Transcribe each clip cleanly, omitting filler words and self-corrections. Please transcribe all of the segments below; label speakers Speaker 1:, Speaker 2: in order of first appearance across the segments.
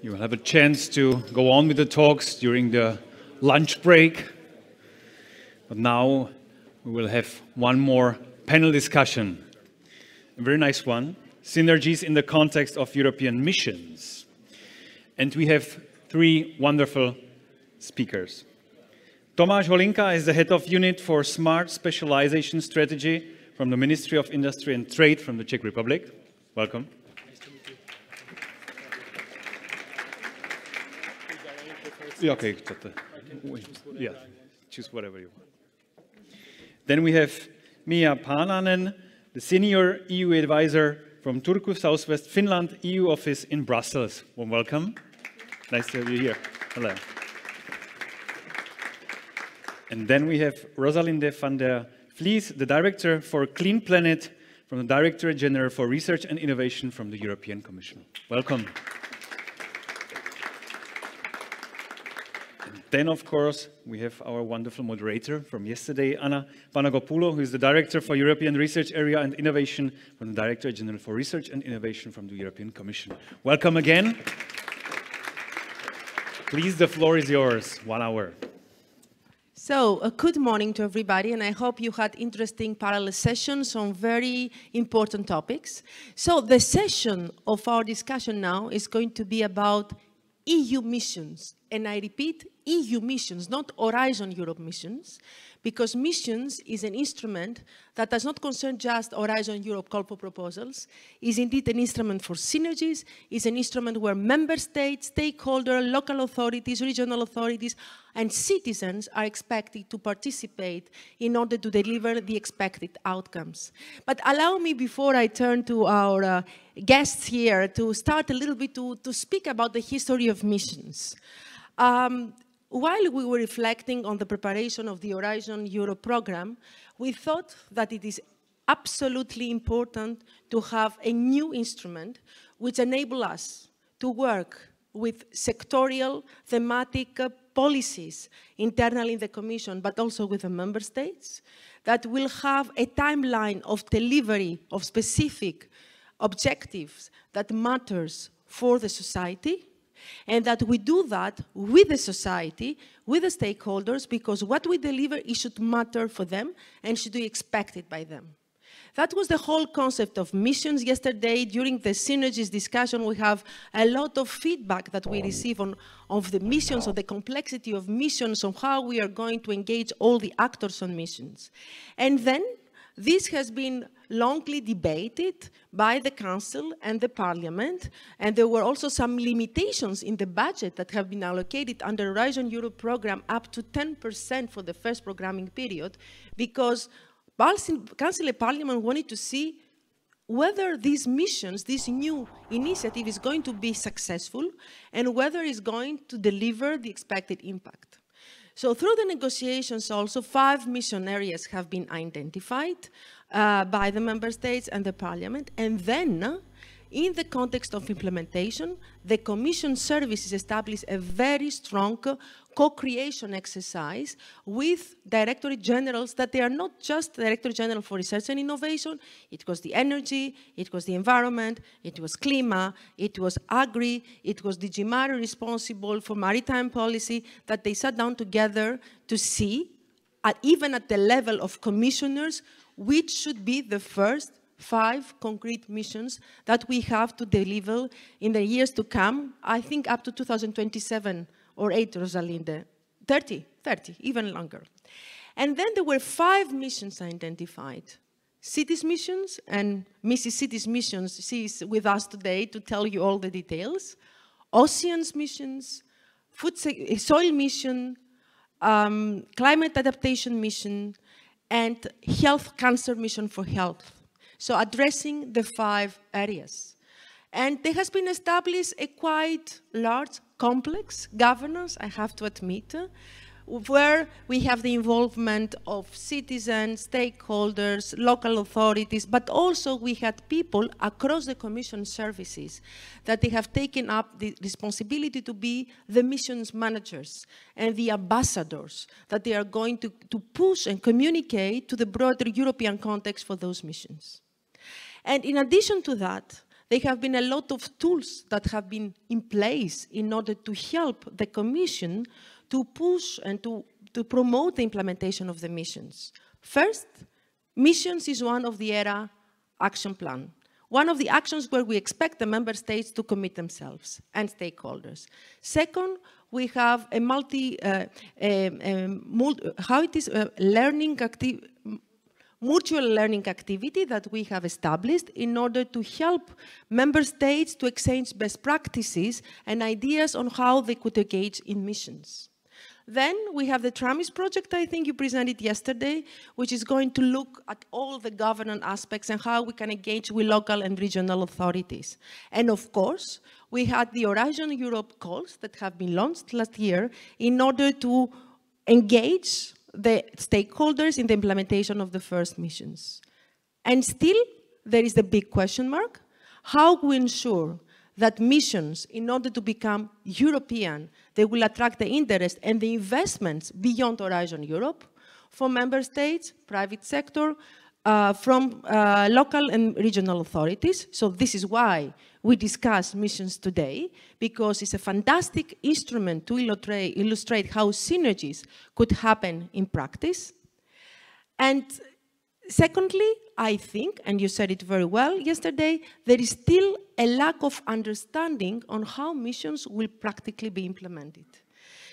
Speaker 1: You will have a chance to go on with the talks during the lunch break. But now we will have one more panel discussion, a very nice one, Synergies in the context of European missions. And we have three wonderful speakers. Tomáš Holinka is the head of unit for Smart Specialization Strategy from the Ministry of Industry and Trade from the Czech Republic. Welcome.
Speaker 2: Nice to meet you.
Speaker 1: Yeah, okay, yeah, choose whatever you want. Then we have Mia Paananen, the senior EU advisor from Turku, Southwest Finland, EU office in Brussels. Well, welcome. Nice to have you here. Hello. And then we have Rosalinde van der Vlies, the director for Clean Planet from the Directorate General for Research and Innovation from the European Commission. Welcome. And then, of course, we have our wonderful moderator from yesterday, Anna Panagopoulou, who is the Director for European Research Area and Innovation from the Directorate General for Research and Innovation from the European Commission. Welcome again. Please, the floor is yours. 1 hour.
Speaker 3: So, good morning to everybody, and I hope you had interesting parallel sessions on very important topics. So, the session of our discussion now is going to be about EU missions. And I repeat, EU missions, not Horizon Europe missions, because missions is an instrument that does not concern just Horizon Europe call for proposals, is indeed an instrument for synergies, is an instrument where member states, stakeholders, local authorities, regional authorities, and citizens are expected to participate in order to deliver the expected outcomes. But allow me, before I turn to our guests here, to start a little bit to speak about the history of missions. While we were reflecting on the preparation of the Horizon Europe program, we thought that it is absolutely important to have a new instrument which enables us to work with sectorial, thematic policies internally in the Commission, but also with the member states, that will have a timeline of delivery of specific objectives that matters for the society, and that we do that with the society, with the stakeholders, because what we deliver, it should matter for them and should be expected by them. That was the whole concept of missions. Yesterday, during the Synergies discussion, we have a lot of feedback that we receive of the missions, of the complexity of missions, on how we are going to engage all the actors on missions. And then, this has been longly debated by the Council and the Parliament, and there were also some limitations in the budget that have been allocated under Horizon Europe program up to 10% for the first programming period, because Council and Parliament wanted to see whether these missions, this new initiative is going to be successful and whether it's going to deliver the expected impact. So through the negotiations also, 5 mission areas have been identified by the member states and the Parliament. And then, in the context of implementation, the Commission services established a very strong co-creation exercise with Directorate Generals, that they are not just Directorate General for Research and Innovation. It was the Energy, it was the Environment, it was Klima, it was Agri, it was DG Mare responsible for maritime policy, that they sat down together to see, even at the level of commissioners, which should be the first 5 concrete missions that we have to deliver in the years to come, I think up to 2027 or 8, Rosalinde, 30, even longer. And then there were 5 missions identified. Cities missions, and Mrs. Cities missions, she is with us today to tell you all the details. Oceans missions, soil mission, climate adaptation mission, and health cancer mission for health. So addressing the 5 areas. And there has been established a quite large, complex governance, I have to admit, where we have the involvement of citizens, stakeholders, local authorities, but also we had people across the Commission services that they have taken up the responsibility to be the missions managers and the ambassadors that they are going to push and communicate to the broader European context for those missions. And in addition to that, there have been a lot of tools that have been in place in order to help the Commission to push and to promote the implementation of the missions. First, missions is one of the ERA action plan. One of the actions where we expect the member states to commit themselves and stakeholders. Second, we have a mutual learning activity that we have established in order to help member states to exchange best practices and ideas on how they could engage in missions. Then we have the TRAMIS project, I think you presented yesterday, which is going to look at all the governance aspects and how we can engage with local and regional authorities. And of course, we had the Horizon Europe calls that have been launched last year in order to engage the stakeholders in the implementation of the first missions. And still, there is the big question mark, how we ensure that missions, in order to become European, they will attract the interest and the investments beyond Horizon Europe from member states, private sector, from local and regional authorities. So this is why we discuss missions today, because it's a fantastic instrument to illustrate how synergies could happen in practice. And secondly, I think, and you said it very well yesterday, there is still a lack of understanding on how missions will practically be implemented.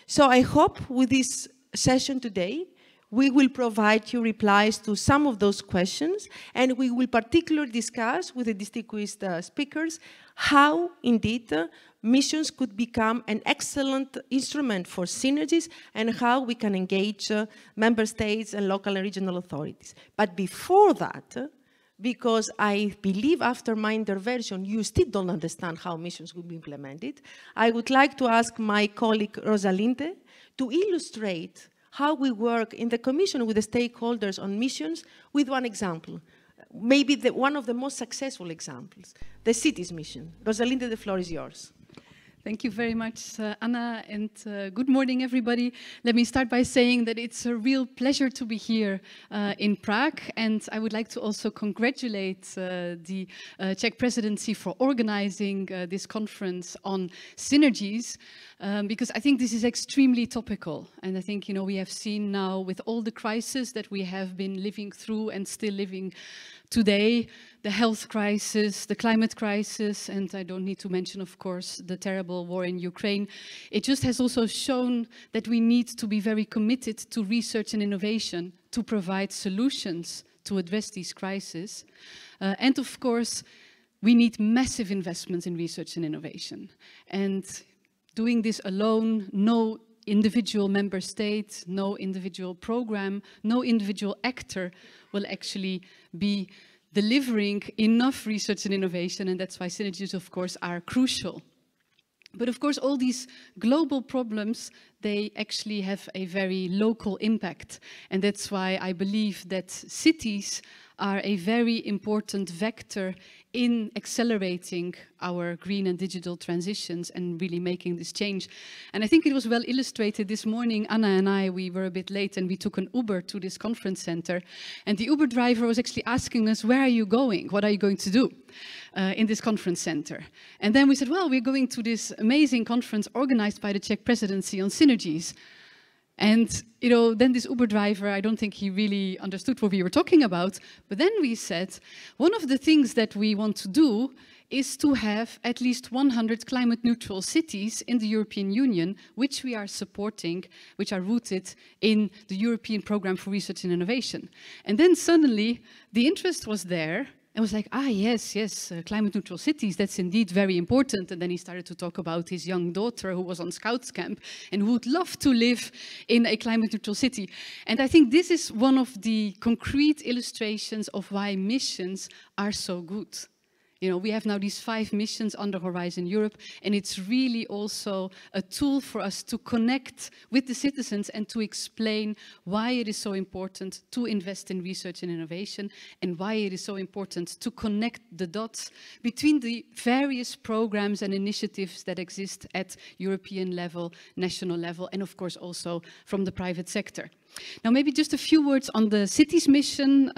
Speaker 3: So I hope with this session today, we will provide you replies to some of those questions, and we will particularly discuss with the distinguished speakers how, indeed, missions could become an excellent instrument for synergies and how we can engage member states and local and regional authorities. But before that, because I believe after my intervention, you still don't understand how missions will be implemented, I would like to ask my colleague Rosalinde to illustrate how we work in the Commission with the stakeholders on missions with one example. Maybe one of the most successful examples, the cities mission. Rosalinde, the floor is yours.
Speaker 2: Thank you very much, Anna, and good morning, everybody. Let me start by saying that it's a real pleasure to be here in Prague, and I would like to also congratulate the Czech presidency for organizing this conference on synergies, because I think this is extremely topical, and I think, you know, we have seen now with all the crises that we have been living through and still living today, the health crisis, the climate crisis, and I don't need to mention, of course, the terrible war in Ukraine. It just has also shown that we need to be very committed to research and innovation to provide solutions to address these crises. And of course, we need massive investments in research and innovation. And doing this alone, no individual member state, no individual program, no individual actor will actually be delivering enough research and innovation, and that's why synergies, of course, are crucial. But of course, all these global problems, they actually have a very local impact, and that's why I believe that cities are a very important vector in accelerating our green and digital transitions and really making this change. And I think it was well illustrated this morning. Anna and I, we were a bit late and we took an Uber to this conference center. And the Uber driver was actually asking us, where are you going? What are you going to do in this conference center? And then we said, well, we're going to this amazing conference organized by the Czech presidency on synergies. And, you know, then this Uber driver, I don't think he really understood what we were talking about. But then we said, one of the things that we want to do is to have at least 100 climate neutral cities in the European Union, which we are supporting, which are rooted in the European Programme for Research and Innovation. And then suddenly the interest was there. And was like, yes, climate neutral cities, that's indeed very important. And then he started to talk about his young daughter who was on Scouts camp and who would love to live in a climate neutral city. And I think this is one of the concrete illustrations of why missions are so good. You know, we have now these 5 missions under Horizon Europe, and it's really also a tool for us to connect with the citizens and to explain why it is so important to invest in research and innovation and why it is so important to connect the dots between the various programs and initiatives that exist at European level, national level, and of course also from the private sector. Now, maybe just a few words on the cities mission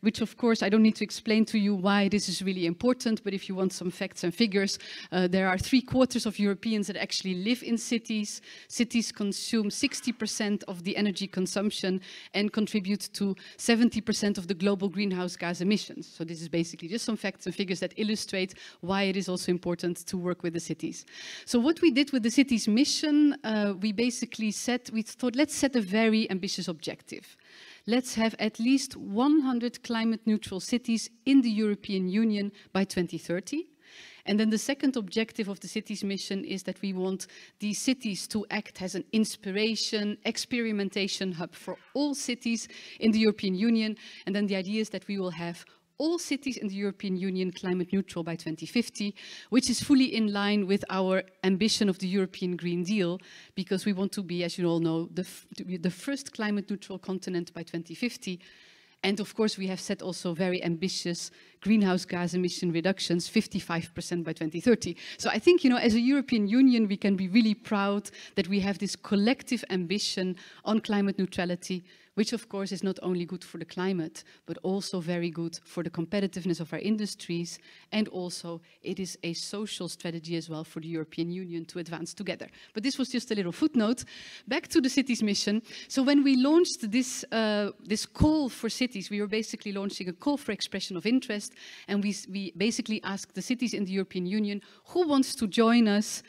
Speaker 2: which of course I don't need to explain to you why this is really important, but if you want some facts and figures, there are 3/4 of Europeans that actually live in cities. Cities consume 60% of the energy consumption and contribute to 70% of the global greenhouse gas emissions. So this is basically just some facts and figures that illustrate why it is also important to work with the cities. So what we did with the cities mission, we basically thought, let's set a very ambitious objective. Let's have at least 100 climate neutral cities in the European Union by 2030. And then the second objective of the cities mission is that we want these cities to act as an inspiration, experimentation hub for all cities in the European Union. And then the idea is that we will have all cities in the European Union climate neutral by 2050, which is fully in line with our ambition of the European Green Deal, because we want to be, as you all know, the first climate neutral continent by 2050. And of course, we have set also very ambitious greenhouse gas emission reductions, 55% by 2030. So I think, as a European Union, we can be really proud that we have this collective ambition on climate neutrality, which of course is not only good for the climate, but also very good for the competitiveness of our industries. And also it is a social strategy as well for the European Union to advance together. But this was just a little footnote. Back to the cities mission. So when we launched this call for cities, we were basically launching a call for expression of interest. And we basically asked the cities in the European Union, who wants to join us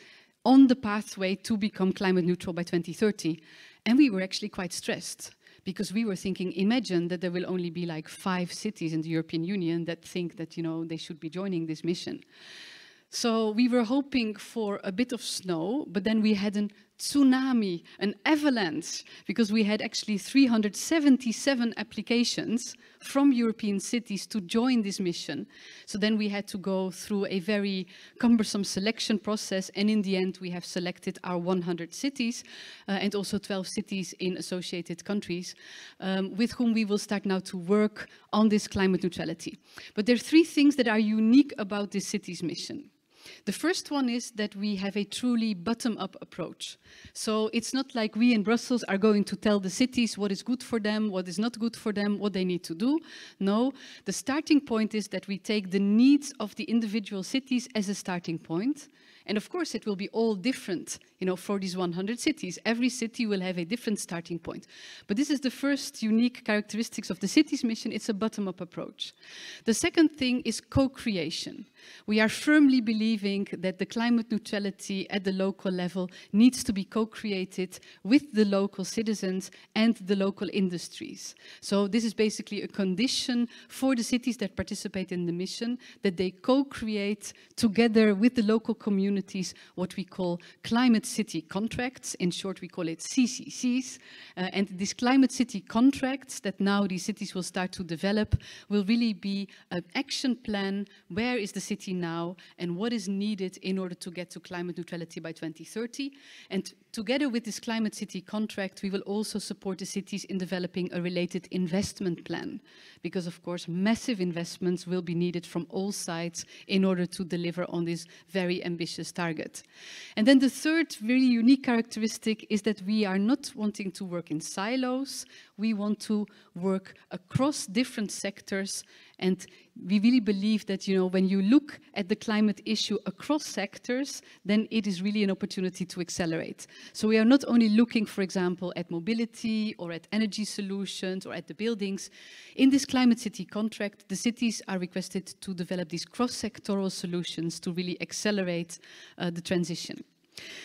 Speaker 2: on the pathway to become climate neutral by 2030? And we were actually quite stressed, because we were thinking, imagine that there will only be like 5 cities in the European Union that think that, they should be joining this mission. So we were hoping for a bit of snow, but then we had a tsunami, an avalanche, because we had actually 377 applications from European cities to join this mission. So then we had to go through a very cumbersome selection process, and in the end we have selected our 100 cities and also 12 cities in associated countries with whom we will start now to work on this climate neutrality. But there are 3 things that are unique about this cities mission. The first one is that we have a truly bottom-up approach. So it's not like we in Brussels are going to tell the cities what is good for them, what is not good for them, what they need to do. No, the starting point is that we take the needs of the individual cities as a starting point. And of course, it will be all different, for these 100 cities. Every city will have a different starting point. But this is the first unique characteristics of the cities mission. It's a bottom-up approach. The second thing is co-creation. We are firmly believing that the climate neutrality at the local level needs to be co-created with the local citizens and the local industries. So this is basically a condition for the cities that participate in the mission, that they co-create together with the local communities what we call climate city contracts. In short, we call it CCCs. And these climate city contracts that now these cities will start to develop will really be an action plan. Where is the city now and what is needed in order to get to climate neutrality by 2030? And together with this climate city contract, we will also support the cities in developing a related investment plan, because of course massive investments will be needed from all sides in order to deliver on this very ambitious target. And then the third really unique characteristic is that we are not wanting to work in silos. We want to work across different sectors, and we really believe that, when you look at the climate issue across sectors, then it is really an opportunity to accelerate. So we are not only looking, for example, at mobility or at energy solutions or at the buildings. In this climate city contract, the cities are requested to develop these cross-sectoral solutions to really accelerate the transition.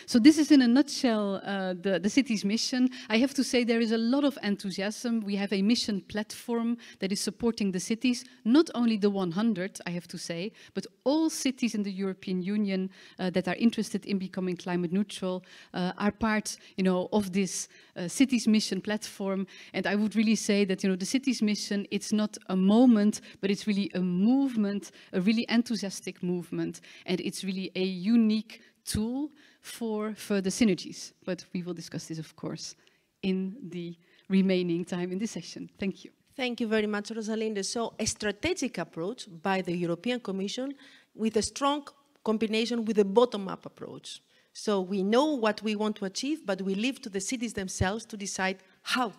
Speaker 2: So this is in a nutshell the city's mission. I have to say there is a lot of enthusiasm. We have a mission platform that is supporting the cities, not only the 100, I have to say, but all cities in the European Union that are interested in becoming climate neutral are part, of this city's mission platform. And I would really say that, the city's mission, it's not a moment, but it's really a movement, a really enthusiastic movement. And it's really a unique tool for further synergies. But we will discuss this, of course, in the remaining time in this session. Thank you.
Speaker 3: Thank you very much, Rosalinde. So a strategic approach by the European Commission with a strong combination with a bottom-up approach. So we know what we want to achieve, but we leave to the cities themselves to decide how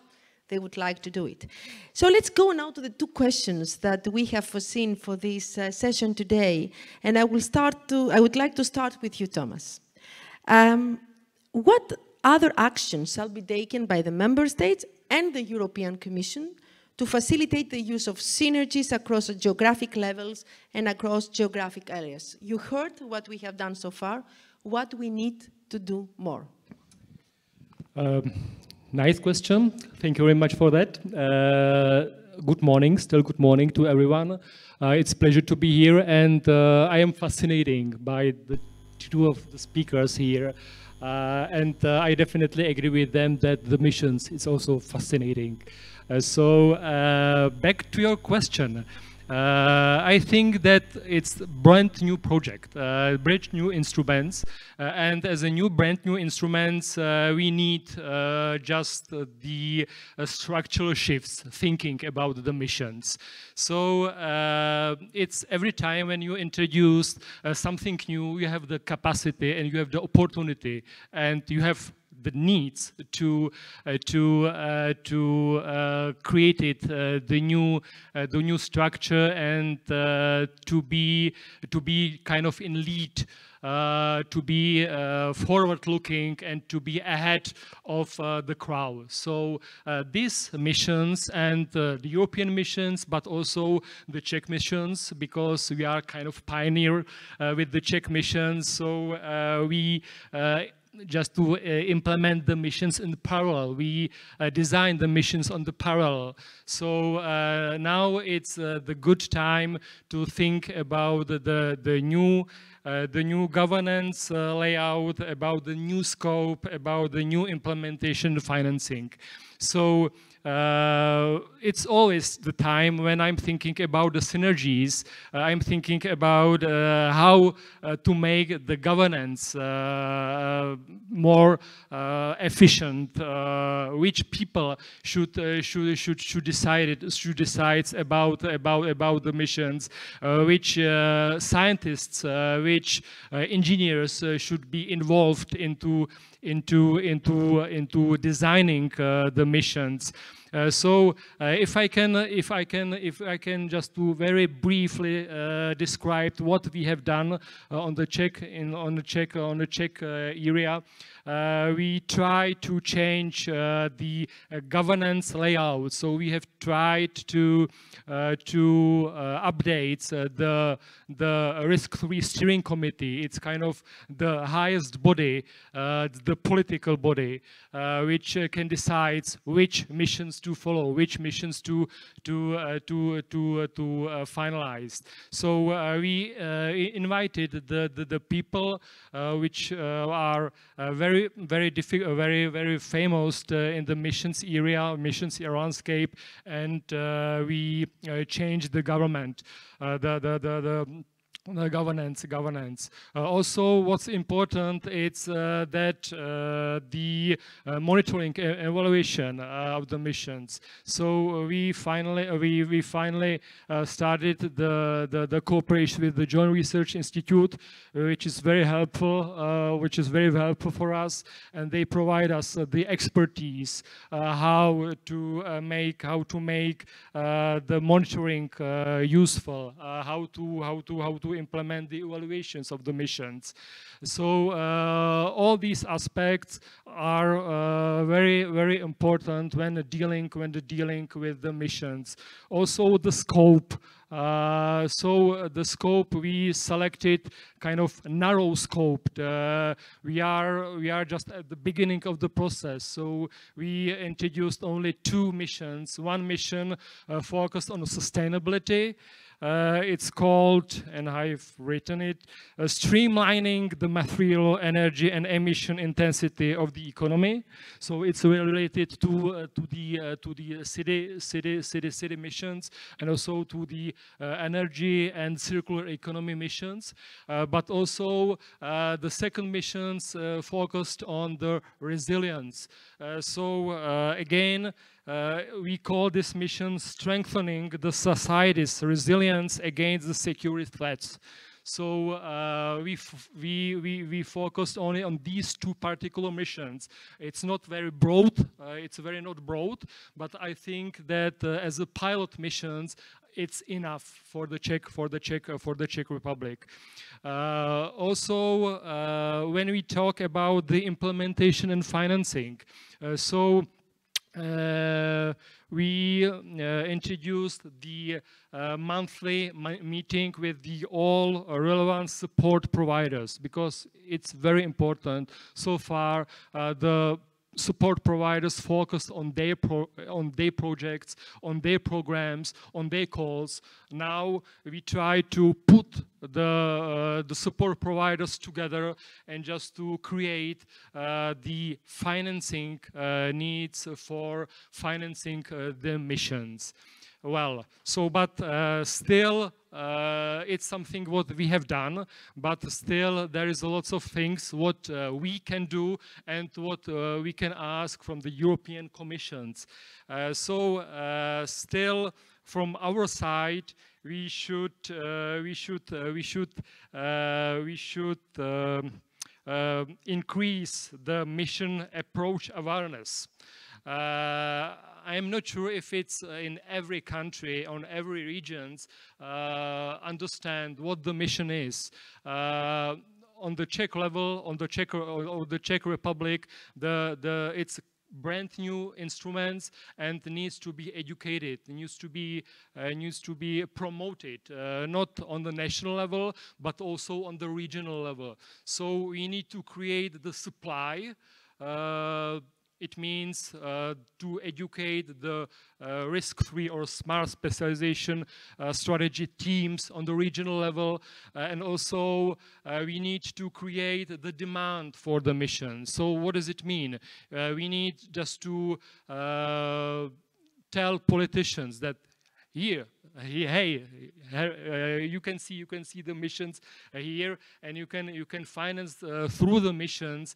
Speaker 3: they would like to do it. So let's go now to the two questions that we have foreseen for this session today. And I would like to start with you, Thomas. What other actions shall be taken by the member states and the European Commission to facilitate the use of synergies across geographic levels and across geographic areas? You heard what we have done so far. What we need to do more?
Speaker 4: Nice question. Thank you very much for that. Good morning, still good morning to everyone. It's a pleasure to be here, and I am fascinated by the two of the speakers here. And I definitely agree with them that the missions is also fascinating. So back to your question. I think that it's a brand new project, brand new instruments, and as a new brand new instruments, we need just the structural shifts, thinking about the missions. So it's every time when you introduce something new, you have the capacity and you have the opportunity, and you have the needs to create it, the new structure, and to be kind of in lead, to be forward-looking and to be ahead of the crowd. So these missions and the European missions, but also the Czech missions, because we are kind of pioneer with the Czech missions. So we just to implement the missions in parallel. We design the missions on the parallel. So now it's the good time to think about the new governance layout, about the new scope, about the new implementation financing. So it's always the time when I'm thinking about the synergies. I'm thinking about how to make the governance more efficient. Which people should decide about the missions. Which scientists, which engineers should be involved into designing the missions. So if I can just to very briefly describe what we have done on the Czech area. We try to change the governance layout. So we have tried to update the risk-free steering committee. It's kind of the highest body, the political body, which can decide which missions to follow, which missions to finalize. So we invited the people which are very famous in the missions area, missions landscape, and we changed the government, the governance. Also, what's important is that the monitoring and evaluation of the missions. So we finally started the cooperation with the Joint Research Institute, which is very helpful for us, and they provide us the expertise how to make the monitoring useful, how to implement the evaluations of the missions. So all these aspects are very important when dealing with the missions. Also the scope. So the scope we selected kind of narrow scope. We are just at the beginning of the process. So we introduced only 2 missions. One mission focused on sustainability. It's called, and I've written it, streamlining the material, energy, and emission intensity of the economy. So it's related to the city missions, and also to the energy and circular economy missions. But also the second missions focused on the resilience. Again, we call this mission strengthening the society's resilience against the security threats. So we focused only on these two particular missions. It's not very broad. It's very not broad, but I think that as a pilot missions, it's enough for the Czech Republic. Also, when we talk about the implementation and financing, we introduced the monthly meeting with the all relevant support providers, because it's very important. So far, the support providers focused on their projects, on their programs, on their calls. Now we try to put the support providers together and just to create the financing needs for financing the missions. Well, so but still it's something what we have done, but still there is lots of things what we can do and what we can ask from the European Commissions. Still from our side, we should increase the mission approach awareness. I am not sure if it's in every country, on every regions, understand what the mission is. On the Czech level, on the Czech Republic, it's brand new instruments and needs to be educated, needs to be promoted, not on the national level, but also on the regional level. So we need to create the supply. It means to educate the risk-free or smart specialization strategy teams on the regional level, and also we need to create the demand for the mission. So what does it mean? We need just to tell politicians that hey, you can see the missions here, and you can finance through the missions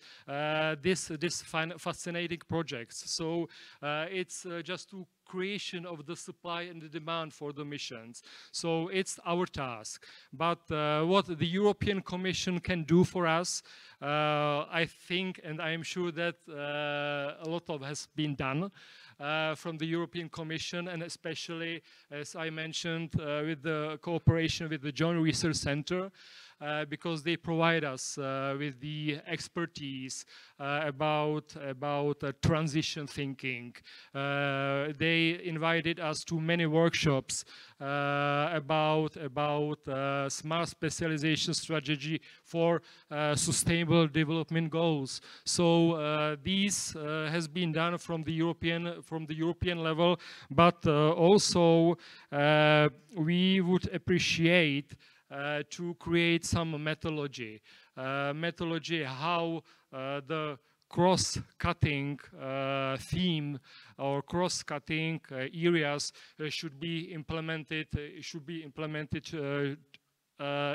Speaker 4: this fascinating projects. So it's just to creation of the supply and the demand for the missions. So it's our task. But what the European Commission can do for us, I think, and I am sure that a lot of has been done from the European Commission, and especially, as I mentioned, with the cooperation with the Joint Research Center, because they provide us with the expertise about transition thinking. They invited us to many workshops about smart specialization strategy for sustainable development goals. So this has been done from the European level, but also we would appreciate to create some methodology how the cross-cutting theme or cross-cutting areas should be implemented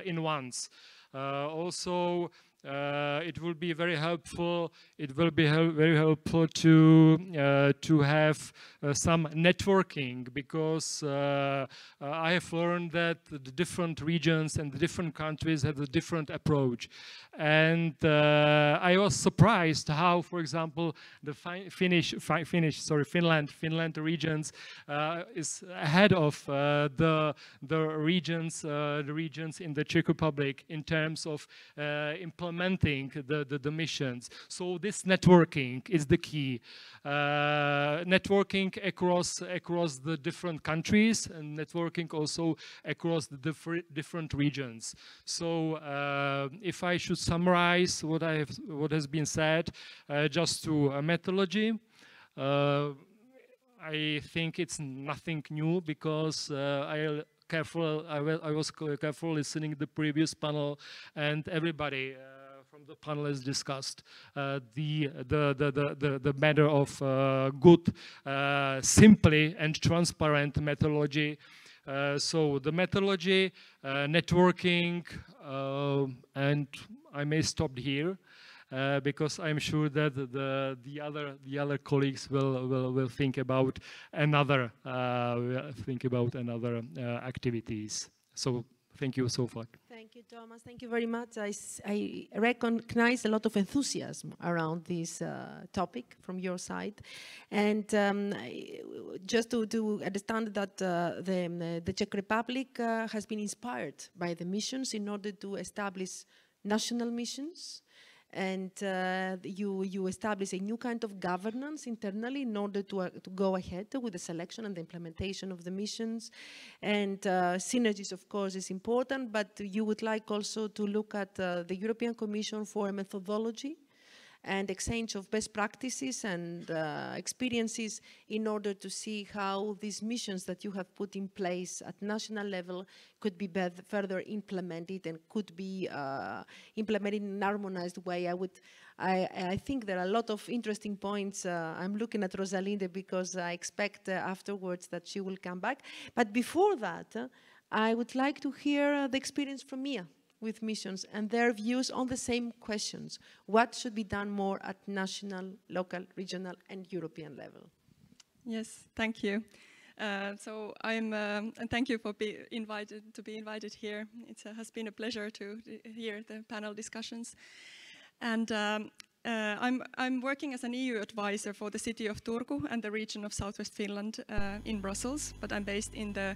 Speaker 4: in once. Also, it will be very helpful. It will be very helpful to have some networking, because I have learned that the different regions and the different countries have a different approach. And I was surprised how, for example, the Finland regions is ahead of the regions in the Czech Republic in terms of implementing the missions. So this networking is the key. Networking across the different countries, and networking also across the different regions. So if I should summarize what has been said, just to methodology, I think it's nothing new, because I was careful listening to the previous panel, and everybody from the panelists discussed the matter of good, simply and transparent methodology. So the methodology, networking, and I may stop here. Because I'm sure that the other colleagues will think about another activities. So thank you so far.
Speaker 3: Thank you. you, Thomas. Thank you very much. I recognize a lot of enthusiasm around this topic from your side. And just to understand that the Czech Republic has been inspired by the missions in order to establish national missions. And you establish a new kind of governance internally in order to go ahead with the selection and the implementation of the missions. And synergies, of course, is important, but you would like also to look at the European Commission for a methodology and exchange of best practices and experiences in order to see how these missions that you have put in place at national level could be further implemented and could be implemented in an harmonized way. I think there are a lot of interesting points. I'm looking at Rosalinde because I expect afterwards that she will come back. But before that, I would like to hear the experience from Mia with missions and their views on the same questions. What should be done more at national, local, regional, and European level?
Speaker 5: Yes, thank you. So and thank you for being invited here. It has been a pleasure to hear the panel discussions. And I'm working as an EU advisor for the city of Turku and the region of southwest Finland in Brussels, but I'm based in the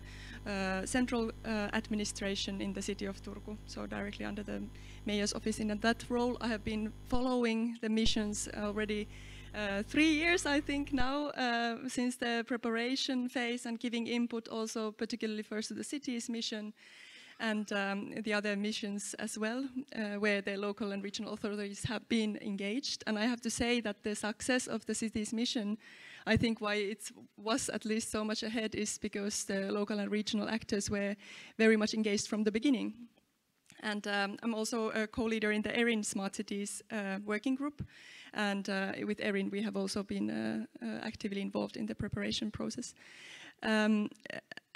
Speaker 5: central administration in the city of Turku, so directly under the mayor's office. In that role, I have been following the missions already 3 years, I think now, since the preparation phase and giving input also particularly first to the city's mission and the other missions as well, where the local and regional authorities have been engaged. And I have to say that the success of the city's mission, I think why it was at least so much ahead is because the local and regional actors were very much engaged from the beginning. And I'm also a co-leader in the ERIN Smart Cities working group. And with ERIN, we have also been actively involved in the preparation process.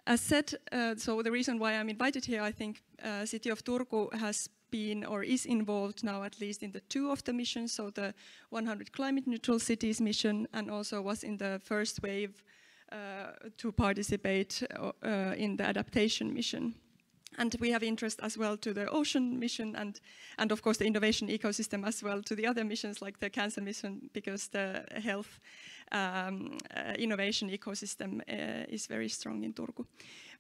Speaker 5: As said, so the reason why I'm invited here, I think City of Turku has been or is involved now at least in the 2 of the missions, so the 100 climate neutral cities mission, and also was in the first wave to participate in the adaptation mission. And we have interest as well to the ocean mission and of course the innovation ecosystem as well to the other missions like the cancer mission, because the health innovation ecosystem is very strong in Turku.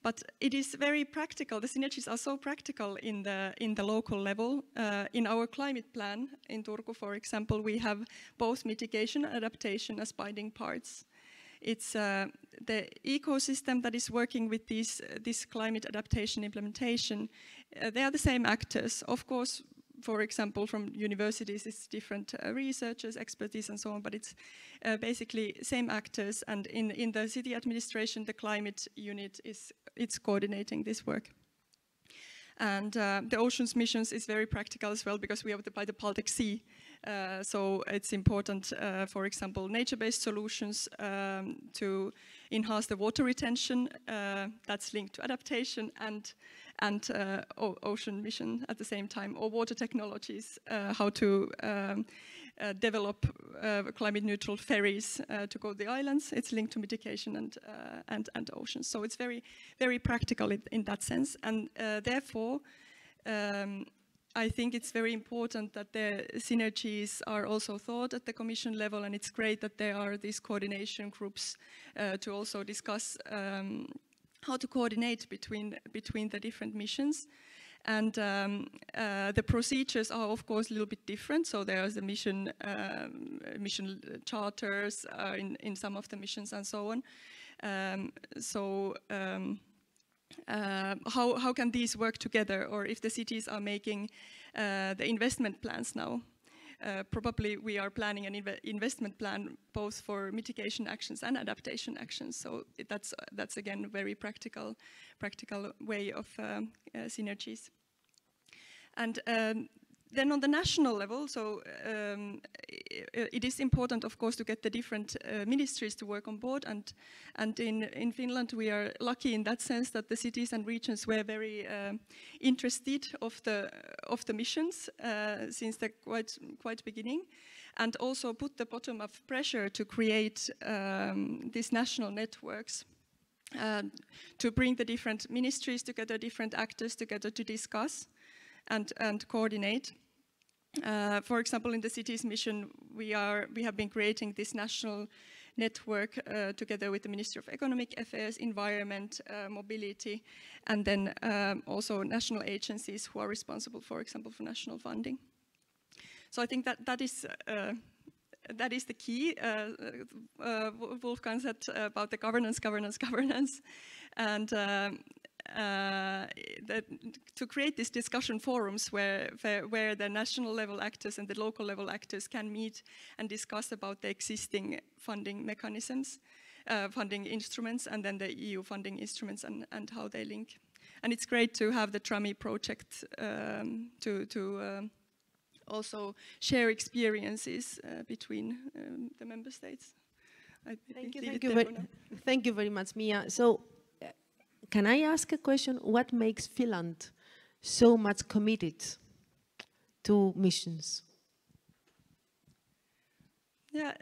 Speaker 5: But it is very practical. The synergies are so practical in the local level. In our climate plan in Turku, for example, we have both mitigation and adaptation as binding parts. It's the ecosystem that is working with this climate adaptation implementation. They are the same actors. Of course, for example, from universities, it's different researchers, expertise, and so on, but it's basically same actors. And in the city administration, the climate unit it's coordinating this work. And the oceans missions is very practical as well because we are by the Baltic Sea. So it's important, for example, nature-based solutions to enhance the water retention. That's linked to adaptation and ocean mission at the same time, or water technologies, how to develop climate-neutral ferries to go to the islands. It's linked to mitigation and oceans. So it's very, very practical in that sense. And therefore, I think it's very important that the synergies are also thought at the Commission level, and it's great that there are these coordination groups to also discuss how to coordinate between the different missions. And the procedures are, of course, a little bit different. So there's the mission charters in some of the missions and so on. How can these work together? Or if the cities are making the investment plans now, probably we are planning an investment plan both for mitigation actions and adaptation actions. So that's again a very practical way of synergies. And then on the national level, so it is important, of course, to get the different ministries to work on board. And in Finland, we are lucky in that sense that the cities and regions were very interested of the missions since the quite beginning, and also put the bottom-up pressure to create these national networks. To bring the different ministries together, different actors together to discuss. and coordinate. For example, in the cities mission, we have been creating this national network together with the Ministry of Economic Affairs, Environment, Mobility, and then also national agencies who are responsible, for example, for national funding. So I think that is the key. Wolfgang said about the governance, and to create these discussion forums where the national level actors and the local level actors can meet and discuss about the existing funding mechanisms, funding instruments, and then the EU funding instruments and how they link. And it's great to have the TRAMI project to also share experiences between the member states.
Speaker 3: Thank you very much, Mia. So, can I ask a question? What makes Finland so much committed to missions?
Speaker 5: Yeah,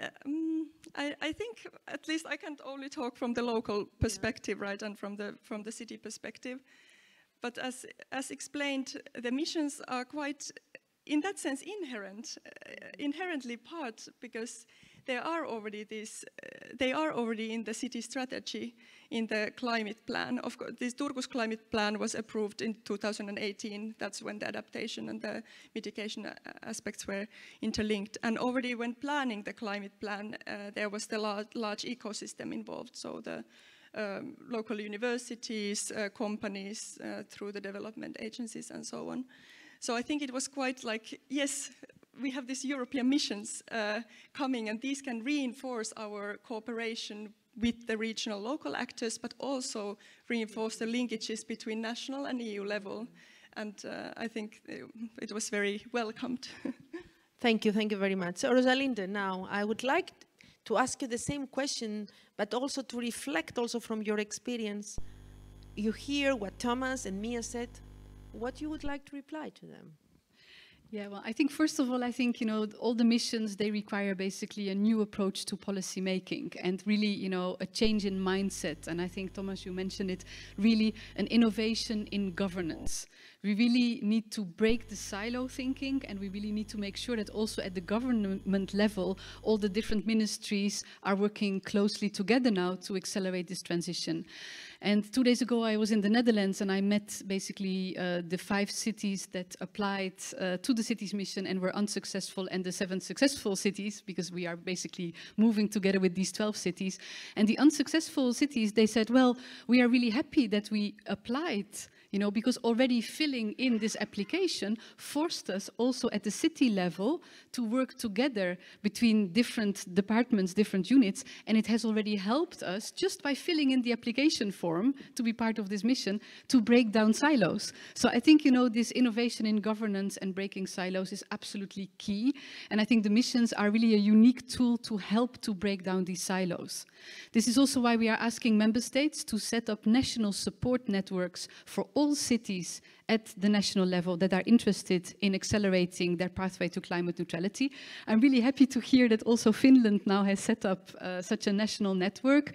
Speaker 5: I think at least I can't only talk from the local perspective, right, and from the city perspective. But as explained, the missions are quite, in that sense, inherently part, because they are already in the city strategy, in the climate plan. Of course, this Turku's climate plan was approved in 2018. That's when the adaptation and the mitigation aspects were interlinked. And already when planning the climate plan, there was the large ecosystem involved. So the local universities, companies, through the development agencies and so on. So I think it was quite like, yes, we have these European missions coming, and these can reinforce our cooperation with the regional local actors, but also reinforce the linkages between national and EU level. And I think it was very welcomed.
Speaker 3: Thank you very much. So Rosalinde, now I would like to ask you the same question, but also to reflect also from your experience. You hear what Thomas and Mia said. What you would like to reply to them?
Speaker 2: Yeah, well, I think first of all, I think, all the missions, they require basically a new approach to policy making and really, a change in mindset. And I think, Thomas, you mentioned it, really an innovation in governance. We really need to break the silo thinking, and we really need to make sure that also at the government level, all the different ministries are working closely together now to accelerate this transition. And 2 days ago, I was in the Netherlands, and I met basically the 5 cities that applied to the cities mission and were unsuccessful, and the 7 successful cities, because we are basically moving together with these 12 cities. And the unsuccessful cities, they said, well, we are really happy that we applied, because already filling in this application forced us also at the city level to work together between different departments, different units, and it has already helped us just by filling in the application form to be part of this mission to break down silos. So I think, this innovation in governance and breaking silos is absolutely key, and I think the missions are really a unique tool to help to break down these silos. This is also why we are asking member states to set up national support networks for all cities at the national level that are interested in accelerating their pathway to climate neutrality. I'm really happy to hear that also Finland now has set up such a national network.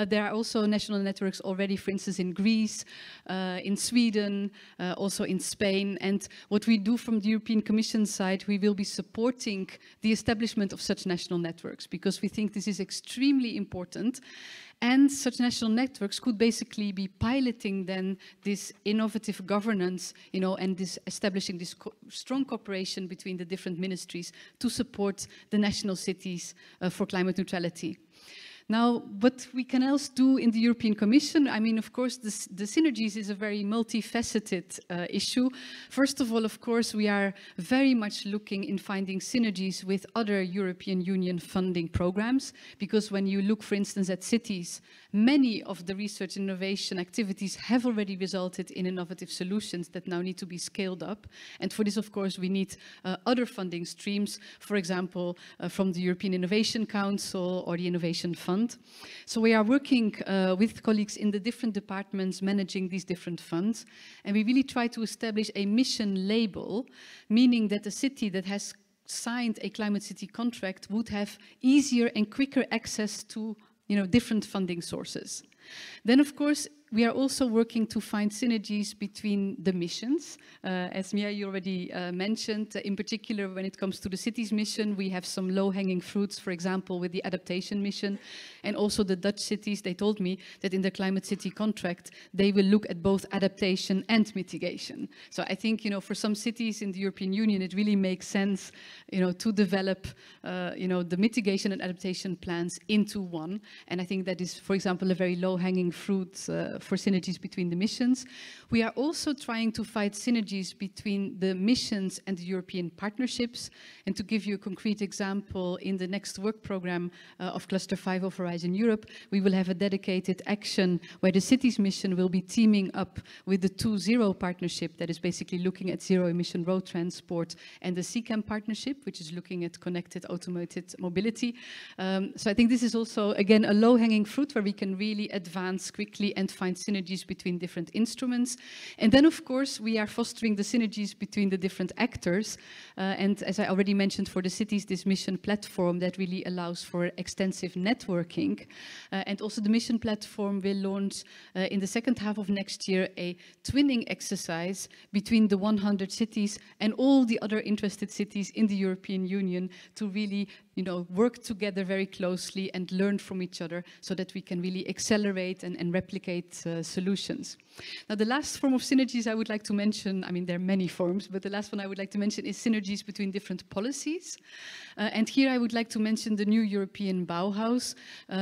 Speaker 2: There are also national networks already, for instance, in Greece, in Sweden, also in Spain. And what we do from the European Commission side, we will be supporting the establishment of such national networks, because we think this is extremely important. And such national networks could basically be piloting then this innovative governance, and this establishing this strong cooperation between the different ministries to support the national cities for climate neutrality. Now, what we can else do in the European Commission, I mean, of course, the Synergies is a very multifaceted issue. First of all, of course, we are very much looking in finding synergies with other European Union funding programs, because when you look, for instance, at cities, many of the research and innovation activities have already resulted in innovative solutions that now need to be scaled up. And for this, of course, we need other funding streams, for example, from the European Innovation Council or the Innovation Fund. So we are working with colleagues in the different departments managing these different funds, and we really try to establish a mission label, meaning that a city that has signed a climate city contract would have easier and quicker access to different funding sources. Then, of course, we are also working to find synergies between the missions. As Mia, you already mentioned, in particular when it comes to the cities mission, we have some low-hanging fruits, for example, with the adaptation mission. And also the Dutch cities, they told me that in the Climate City contract, they will look at both adaptation and mitigation. So I think, for some cities in the European Union, it really makes sense, to develop, the mitigation and adaptation plans into one. And I think that is, for example, a very low-hanging fruit for synergies between the missions. We are also trying to find synergies between the missions and the European partnerships. And to give you a concrete example, in the next work program of Cluster 5 of Horizon Europe, we will have a dedicated action where the cities mission will be teaming up with the 2-0 partnership that is basically looking at zero-emission road transport, and the CCAM partnership, which is looking at connected automated mobility. So I think this is also, again, a low-hanging fruit where we can really advance quickly and find synergies between different instruments. And then, of course, we are fostering the synergies between the different actors. And as I already mentioned, for the cities, this mission platform that really allows for extensive networking. And also the mission platform will launch in the second half of next year a twinning exercise between the 100 cities and all the other interested cities in the European Union to really work together very closely and learn from each other so that we can really accelerate and replicate solutions. Now, the last form of synergies I would like to mention, I mean, there are many forms, but the last one I would like to mention is synergies between different policies. And here I would like to mention the new European Bauhaus,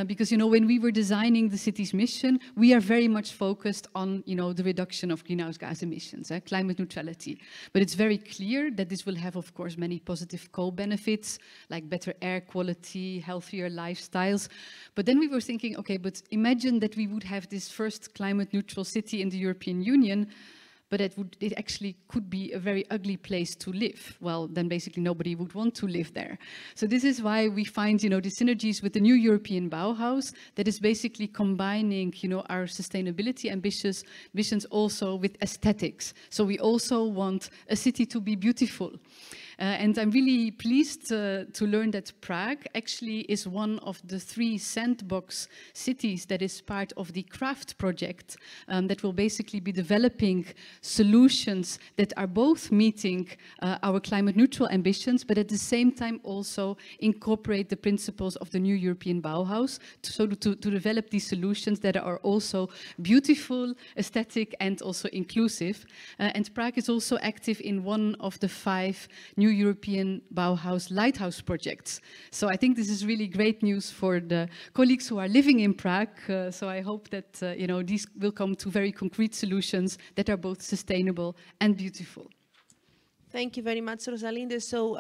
Speaker 2: because, when we were designing the city's mission, we are very much focused on, the reduction of greenhouse gas emissions, climate neutrality. But it's very clear that this will have, of course, many positive co-benefits, like better air quality, healthier lifestyles. But then we were thinking, okay, but imagine that we would have this first climate neutral city in the European Union, but it actually could be a very ugly place to live. Well, then basically nobody would want to live there. So this is why we find, the synergies with the new European Bauhaus that is basically combining, our sustainability ambitions also with aesthetics. So we also want a city to be beautiful. And I'm really pleased to learn that Prague actually is one of the 3 sandbox cities that is part of the CRAFT project that will basically be developing solutions that are both meeting our climate neutral ambitions, but at the same time also incorporate the principles of the new European Bauhaus to develop these solutions that are also beautiful, aesthetic, and also inclusive. And Prague is also active in one of the 5 new European Bauhaus lighthouse projects. So I think this is really great news for the colleagues who are living in Prague. So I hope that these will come to very concrete solutions that are both sustainable and beautiful.
Speaker 3: Thank you very much, Rosalinde. So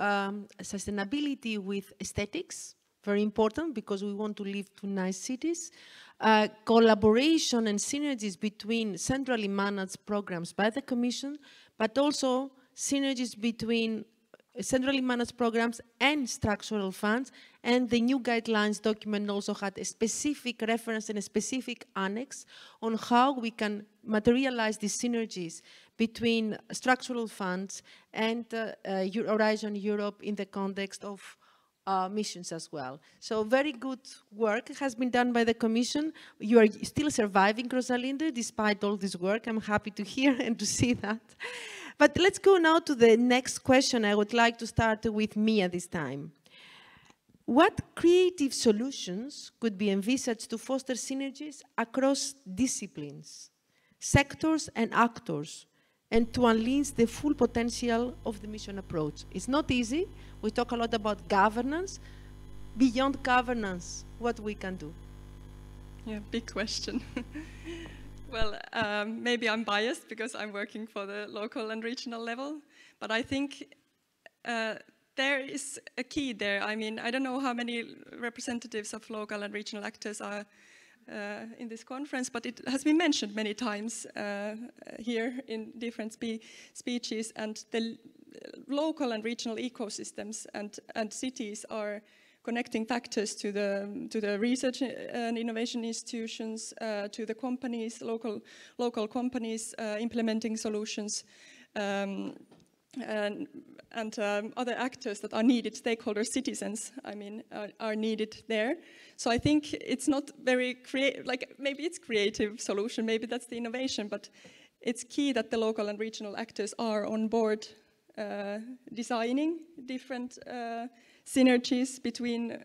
Speaker 3: sustainability with aesthetics, very important because we want to live to nice cities. Collaboration and synergies between centrally managed programs by the Commission, but also synergies between centrally managed programs and structural funds. And the new guidelines document also had a specific reference and a specific annex on how we can materialize these synergies between structural funds and Horizon Europe in the context of missions as well. So very good work has been done by the Commission. You are still surviving, Rosalinde, despite all this work. I'm happy to hear and to see that. But let's go now to the next question. I would like to start with Mia this time. What creative solutions could be envisaged to foster synergies across disciplines, sectors and actors, and to unleash the full potential of the mission approach? It's not easy. We talk a lot about governance. Beyond governance, what we can do?
Speaker 5: Yeah, big question. Well, maybe I'm biased because I'm working for the local and regional level, but I think there is a key there. I mean, I don't know how many representatives of local and regional actors are in this conference, but it has been mentioned many times here in different speeches, and the local and regional ecosystems and cities are connecting factors to the research and innovation institutions, to the companies, local companies implementing solutions, and and other actors that are needed, stakeholders, citizens, I mean, are needed there. So I think it's not very creative, like maybe it's creative solution, maybe that's the innovation, but it's key that the local and regional actors are on board designing different synergies between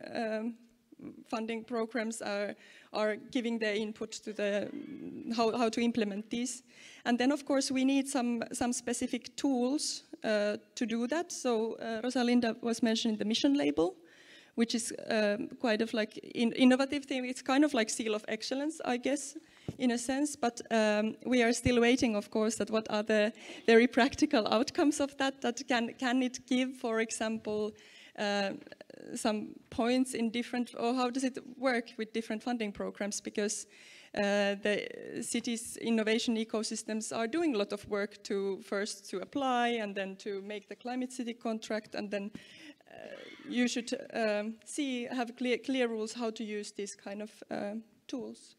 Speaker 5: funding programs, are giving their input to the how to implement these. And then of course we need some specific tools to do that. So Rosalinda was mentioning the mission label, which is quite of like innovative thing. It's kind of like seal of excellence, I guess, in a sense, but we are still waiting, of course, that what are the very practical outcomes of that, can it give, for example, some points in different, or how does it work with different funding programs, because the cities' innovation ecosystems are doing a lot of work to first to apply and then to make the climate city contract, and then you should have clear rules how to use these kind of tools.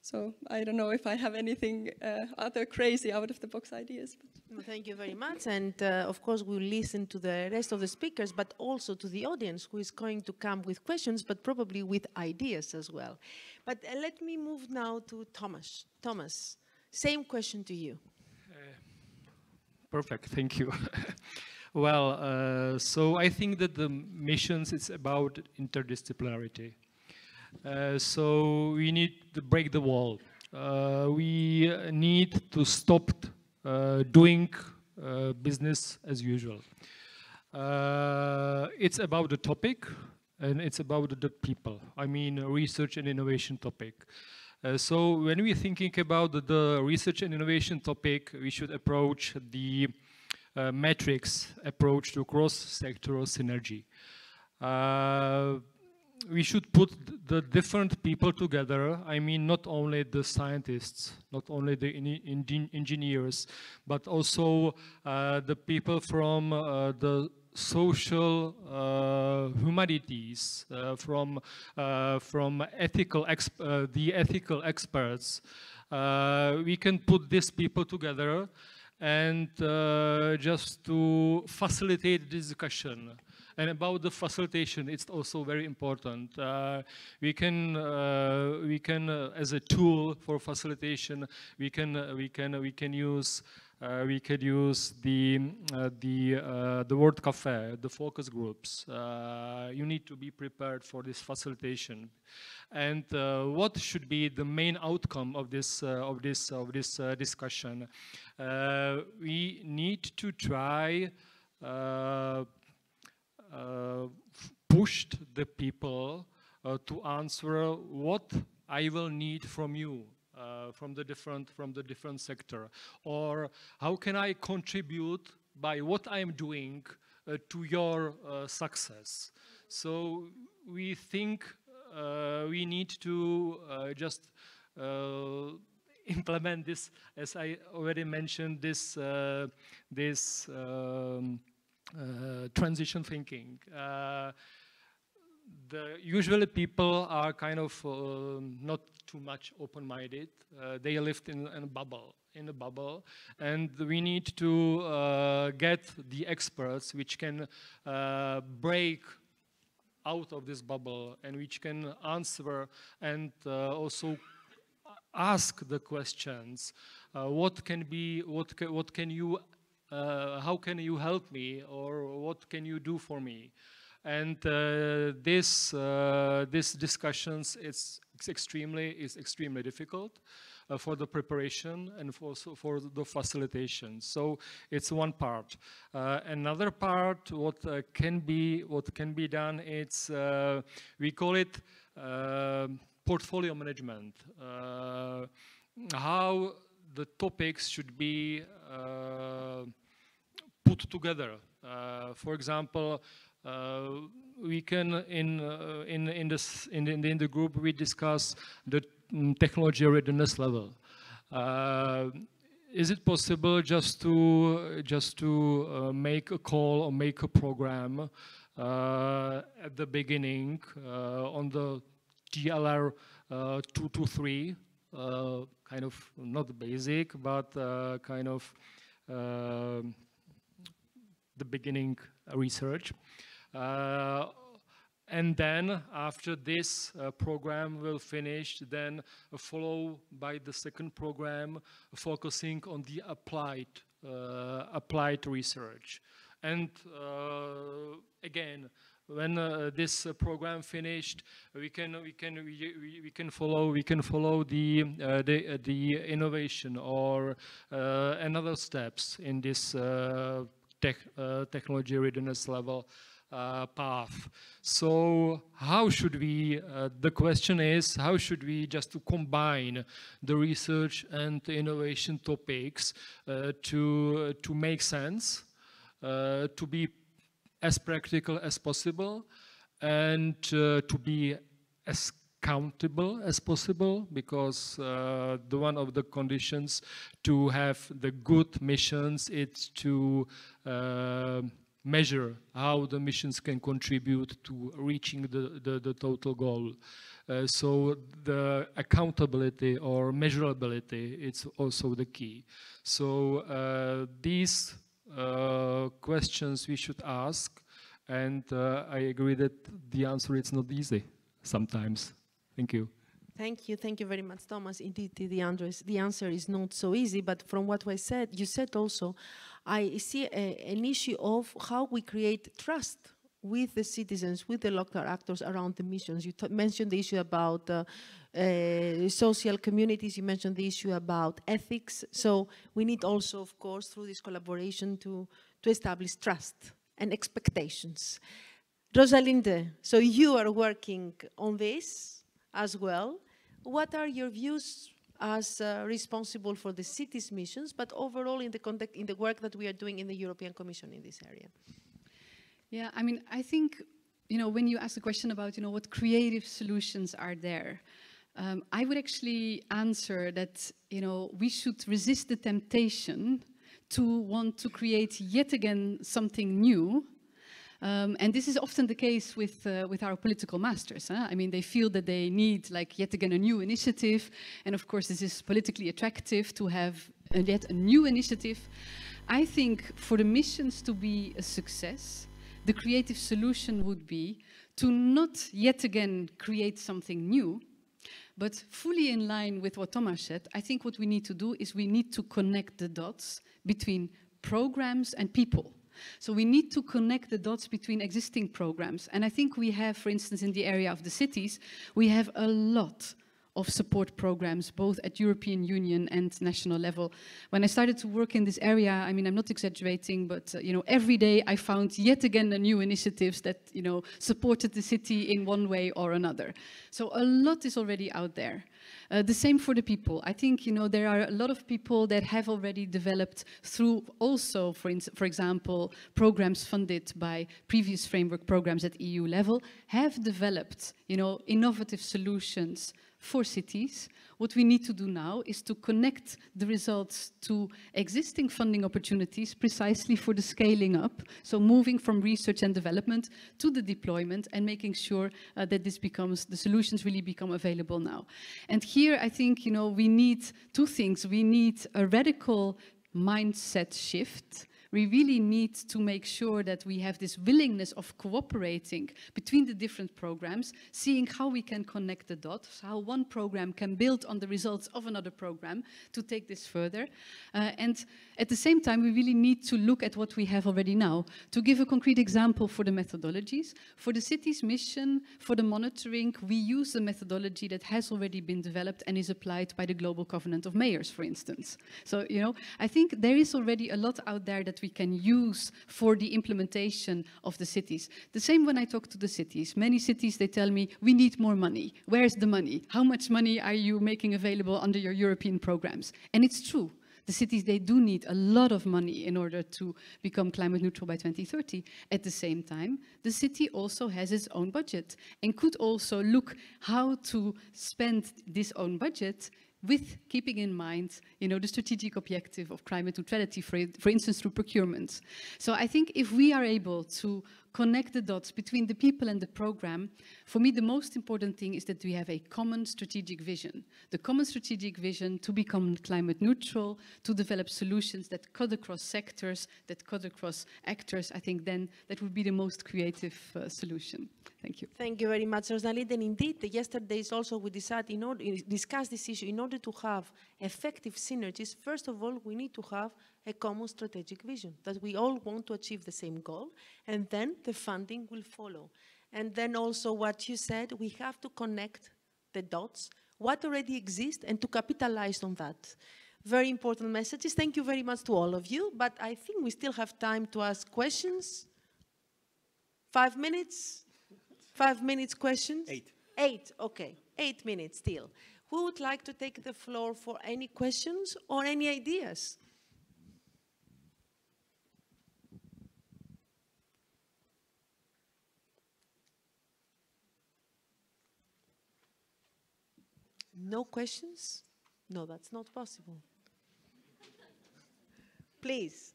Speaker 5: So I don't know if I have anything other crazy out-of-the-box ideas. But.
Speaker 3: Well, thank you very much. And of course, we'll listen to the rest of the speakers, but also to the audience who is going to come with questions, but probably with ideas as well. But let me move now to Thomas. Thomas, same question to you.
Speaker 4: Perfect, thank you. Well, so I think that the missions, it's about interdisciplinarity. So we need to break the wall. We need to stop doing business as usual. It's about the topic and it's about the people. I mean, research and innovation topic. So when we're thinking about the research and innovation topic, we should approach the matrix approach to cross-sectoral synergy. We should put the different people together. I mean, not only the scientists, not only the engineers, but also the people from the social humanities, from the ethical experts. We can put these people together and just to facilitate the discussion. And about the facilitation, it's also very important. We can as a tool for facilitation, we can use the word cafe, the focus groups. You need to be prepared for this facilitation. And what should be the main outcome of this discussion? We need to try. Pushed the people to answer what I will need from you, from the different sector, or how can I contribute by what I am doing to your success. So we think we need to just implement this, as I already mentioned, this transition thinking. Usually people are kind of not too much open-minded. They live in a bubble, and we need to get the experts which can break out of this bubble and which can answer and also ask the questions. What can you how can you help me, or what can you do for me? And this discussions is extremely difficult for the preparation and also for the facilitation. So it's one part. Another part, what can be done, it's we call it portfolio management. How the topics should be put together. For example, we can in the group we discuss the technology readiness level. Is it possible just to make a call or make a program at the beginning on the TLR 2 to 3? Kind of not basic, but kind of the the beginning research. And then after this program will finish, then follow by the second program focusing on the applied research. And again, when this program finished, we can follow the innovation or another steps in this technology readiness level path. So how should we, the question is, how should we just to combine the research and the innovation topics to make sense, to be as practical as possible, and to be as countable as possible, because one of the conditions to have the good missions is to measure how the missions can contribute to reaching the total goal. So the accountability or measurability, it's also the key. So these questions we should ask, and I agree that the answer is not easy sometimes. Thank you.
Speaker 3: Thank you very much, Thomas. Indeed, the answer is not so easy, but from what you said also, I see an issue of how we create trust with the citizens, with the local actors around the missions. You mentioned the issue about social communities, you mentioned the issue about ethics, so we need also, of course, through this collaboration to establish trust and expectations. Rosalinde, so you are working on this as well. What are your views as responsible for the city's missions, but overall in the work that we are doing in the European Commission in this area?
Speaker 2: Yeah, I mean, I think, when you ask the question about, what creative solutions are there, I would actually answer that, we should resist the temptation to want to create yet again something new. And this is often the case with our political masters. I mean, they feel that they need, like, yet again a new initiative. And of course, this is politically attractive to have yet a new initiative. I think for the missions to be a success, the creative solution would be to not yet again create something new, but fully in line with what Thomas said. I think what we need to do is we need to connect the dots between programs and people. So we need to connect the dots between existing programs. And I think we have, for instance, in the area of the cities, we have a lot of support programs, both at European Union and national level. When I started to work in this area, I mean, I'm not exaggerating, but every day I found yet again a new initiatives that supported the city in one way or another. So a lot is already out there. The same for the people. I think there are a lot of people that have already developed through also, for example, programs funded by previous framework programs at EU level, have developed innovative solutions for cities. What we need to do now is to connect the results to existing funding opportunities precisely for the scaling up. So moving from research and development to the deployment and making sure that the solutions really become available now. And here I think, we need two things. We need a radical mindset shift. We really need to make sure that we have this willingness of cooperating between the different programs, seeing how we can connect the dots, how one program can build on the results of another program to take this further. And at the same time, we really need to look at what we have already now. To give a concrete example for the methodologies, for the city's mission, for the monitoring, we use a methodology that has already been developed and is applied by the Global Covenant of Mayors, for instance. So, I think there is already a lot out there that we can use for the implementation of the cities. The same when I talk to the cities. Many cities, they tell me, we need more money. Where's the money? How much money are you making available under your European programs? And it's true. The cities, they do need a lot of money in order to become climate neutral by 2030. At the same time, the city also has its own budget and could also look how to spend this own budget with keeping in mind, the strategic objective of climate neutrality, for instance, through procurement. So I think if we are able to connect the dots between the people and the program, for me the most important thing is that we have a common strategic vision. The common strategic vision to become climate neutral, to develop solutions that cut across sectors, that cut across actors. I think then that would be the most creative solution. Thank you.
Speaker 3: Thank you very much, Rosalind. And indeed, yesterday also we decided discuss this issue. In order to have effective synergies, first of all, we need to have a common strategic vision, that we all want to achieve the same goal, and then the funding will follow. And then also what you said, we have to connect the dots, what already exists, and to capitalize on that. Very important messages. Thank you very much to all of you, but I think we still have time to ask questions. 5 minutes? 5 minutes questions?
Speaker 1: 8.
Speaker 3: 8, okay. 8 minutes still. Who would like to take the floor for any questions or any ideas? No questions? No, that's not possible. Please.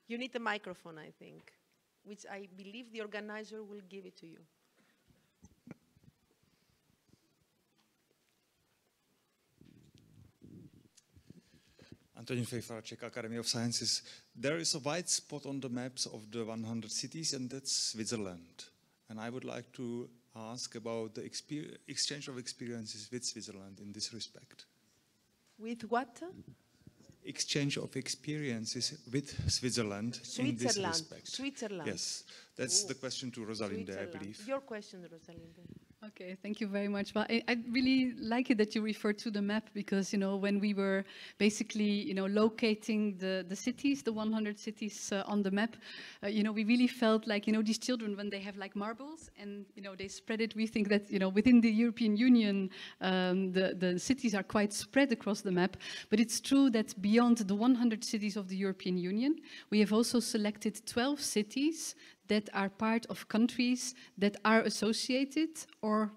Speaker 3: You need a microphone, I think, which I believe the organizer will give it to you.
Speaker 6: Antonin Fejfar, Czech Academy of Sciences. There is a white spot on the maps of the 100 cities, and that's Switzerland. And I would like to ask about the exchange of experiences with Switzerland in this respect.
Speaker 3: With what?
Speaker 6: Exchange of experiences with Switzerland in this respect.
Speaker 3: Switzerland.
Speaker 6: Yes, that's the question to Rosalinde, I believe.
Speaker 3: Your question, Rosalinde.
Speaker 2: Okay, thank you very much. Well, I really like it that you refer to the map because, you know, when we were basically, you know, locating the cities, the 100 cities on the map, you know, we really felt like, you know, these children, when they have like marbles and, you know, they spread it, we think that, you know, within the European Union, the cities are quite spread across the map. But it's true that beyond the 100 cities of the European Union, we have also selected 12 cities that are part of countries that are associated or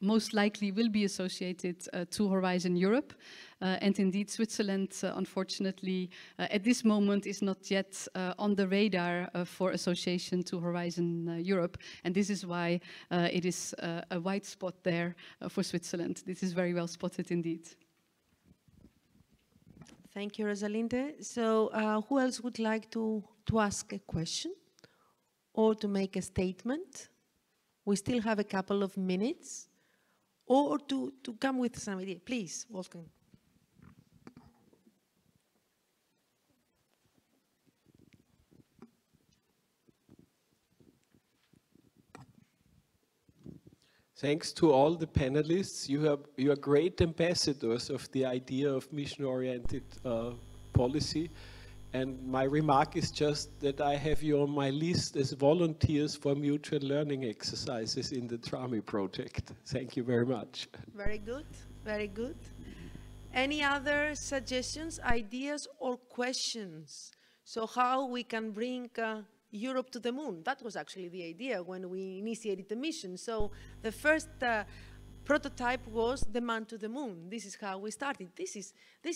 Speaker 2: most likely will be associated to Horizon Europe. And indeed, Switzerland, unfortunately, at this moment is not yet on the radar for association to Horizon Europe. And this is why it is a white spot there for Switzerland. This is very well spotted indeed.
Speaker 3: Thank you, Rosalinde. So who else would like to ask a question or to make a statement? We still have a couple of minutes. Or to come with some idea. Please, Wolfgang.
Speaker 7: Thanks to all the panelists. You are great ambassadors of the idea of mission-oriented policy. And my remark is just that I have you on my list as volunteers for mutual learning exercises in the TRAMI project. Thank you very much.
Speaker 3: Very good, very good. Any other suggestions, ideas, or questions? So how we can bring Europe to the moon? That was actually the idea when we initiated the mission. So the first prototype was the man to the moon. This is how we started. This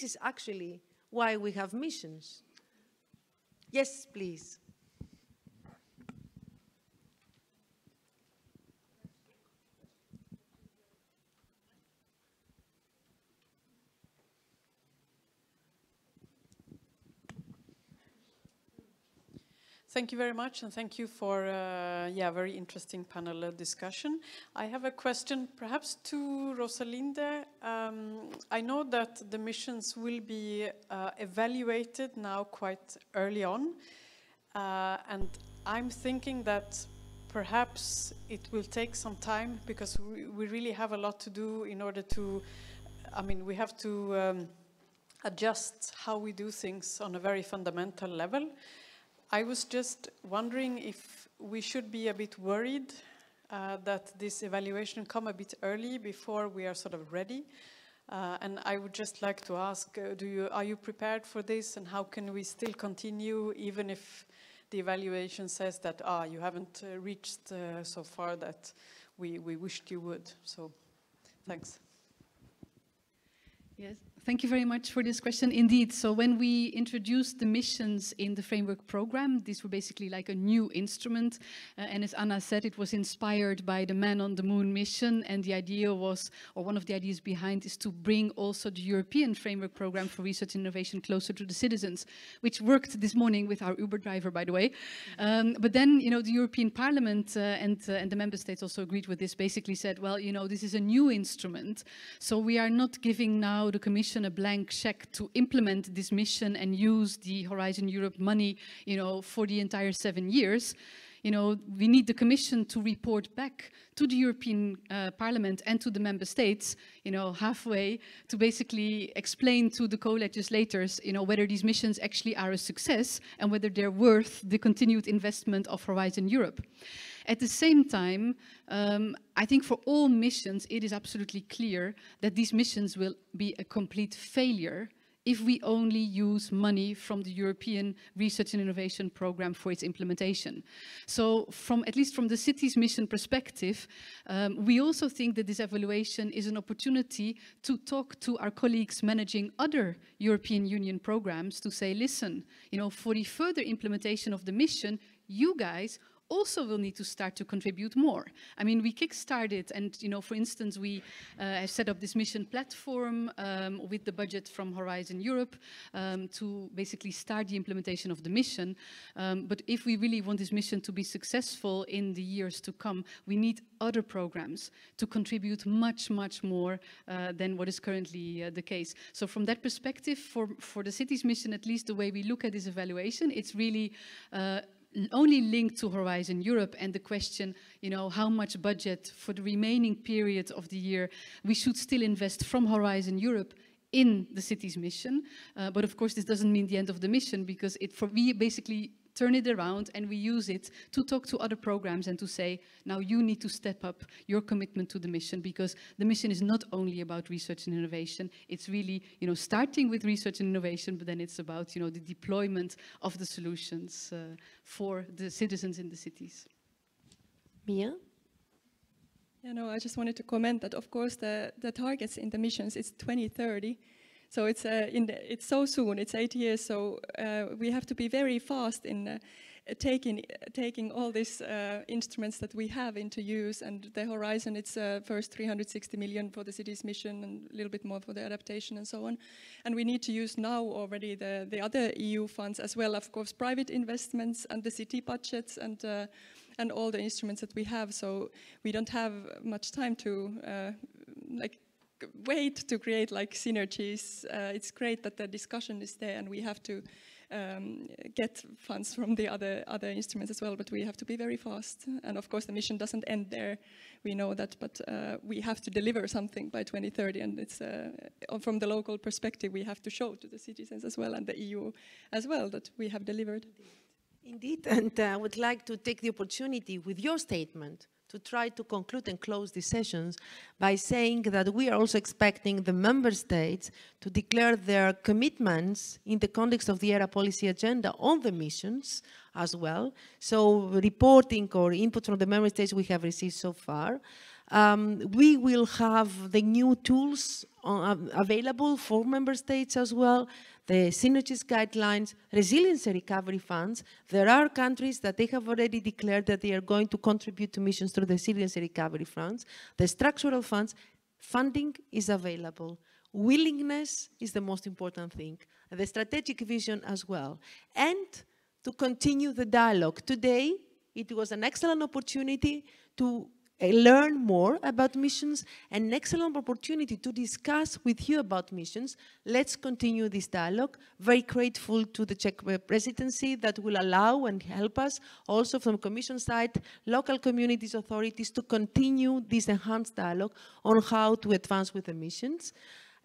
Speaker 3: is actually why we have missions. Yes, please.
Speaker 8: Thank you very much, and thank you for very interesting panel discussion. I have a question perhaps to Rosalinde. I know that the missions will be evaluated now quite early on, and I'm thinking that perhaps it will take some time because we really have a lot to do in order to, we have to adjust how we do things on a very fundamental level. I was just wondering if we should be a bit worried that this evaluation come a bit early before we are sort of ready. And I would just like to ask, are you prepared for this, and how can we still continue even if the evaluation says that you haven't reached so far that we wished you would? So, thanks.
Speaker 2: Yes, Thank you very much for this question. Indeed, so when we introduced the missions in the framework program, these were basically like a new instrument. And as Anna said, it was inspired by the Man on the Moon mission. And the idea was, or one of the ideas behind, is to bring also the European framework program for research and innovation closer to the citizens, which worked this morning with our Uber driver, by the way. But then, you know, the European Parliament and the member states also agreed with this, basically said, well, you know, this is a new instrument. So we are not giving now the Commission a blank check to implement this mission and use the Horizon Europe money, you know, for the entire 7 years. You know, we need the Commission to report back to the European Parliament and to the member states, you know, halfway, to basically explain to the co-legislators, you know, whether these missions actually are a success and whether they're worth the continued investment of Horizon Europe. At the same time, I think for all missions, it is absolutely clear that these missions will be a complete failure if we only use money from the European Research and Innovation Programme for its implementation. So at least from the city's mission perspective, we also think that this evaluation is an opportunity to talk to our colleagues managing other European Union programs to say, listen, you know, for the further implementation of the mission, you guys also will need to start to contribute more. I mean, we kick-started, and, you know, for instance, we have set up this mission platform with the budget from Horizon Europe to basically start the implementation of the mission. But if we really want this mission to be successful in the years to come, we need other programs to contribute much, much more than what is currently the case. So from that perspective, for the city's mission, at least the way we look at this evaluation, it's really only linked to Horizon Europe and the question, you know, how much budget for the remaining period of the year we should still invest from Horizon Europe in the city's mission. But of course, this doesn't mean the end of the mission, because we basically turn it around and we use it to talk to other programs and to say, now you need to step up your commitment to the mission, because the mission is not only about research and innovation, it's really, you know, starting with research and innovation, but then it's about, you know, the deployment of the solutions for the citizens in the cities.
Speaker 3: Mia?
Speaker 5: Yeah, no, I just wanted to comment that, of course, the targets in the missions is 2030. So it's so soon, it's 8 years, so we have to be very fast in taking all these instruments that we have into use. And the Horizon, it's first 360 million for the city's mission and a little bit more for the adaptation and so on. And we need to use now already the other EU funds as well, of course, private investments and the city budgets and all the instruments that we have. So we don't have much time to wait to create like synergies. It's great that the discussion is there, and we have to get funds from the other instruments as well, but we have to be very fast. And of course the mission doesn't end there, we know that, but we have to deliver something by 2030, and it's from the local perspective we have to show to the citizens as well and the EU as well that we have delivered.
Speaker 3: Indeed, and I would like to take the opportunity with your statement to try to conclude and close these sessions by saying that we are also expecting the member states to declare their commitments in the context of the ERA policy agenda on the missions as well. So reporting or input from the member states we have received so far. We will have the new tools available for member states as well, the Synergies guidelines, resilience and recovery funds. There are countries that they have already declared that they are going to contribute to missions through the resilience and recovery funds. The structural funds, funding is available. Willingness is the most important thing. The strategic vision as well. And to continue the dialogue. Today, it was an excellent opportunity to learn more about missions, an excellent opportunity to discuss with you about missions. Let's continue this dialogue. Very grateful to the Czech presidency that will allow and help us also from Commission side, local communities, authorities to continue this enhanced dialogue on how to advance with the missions.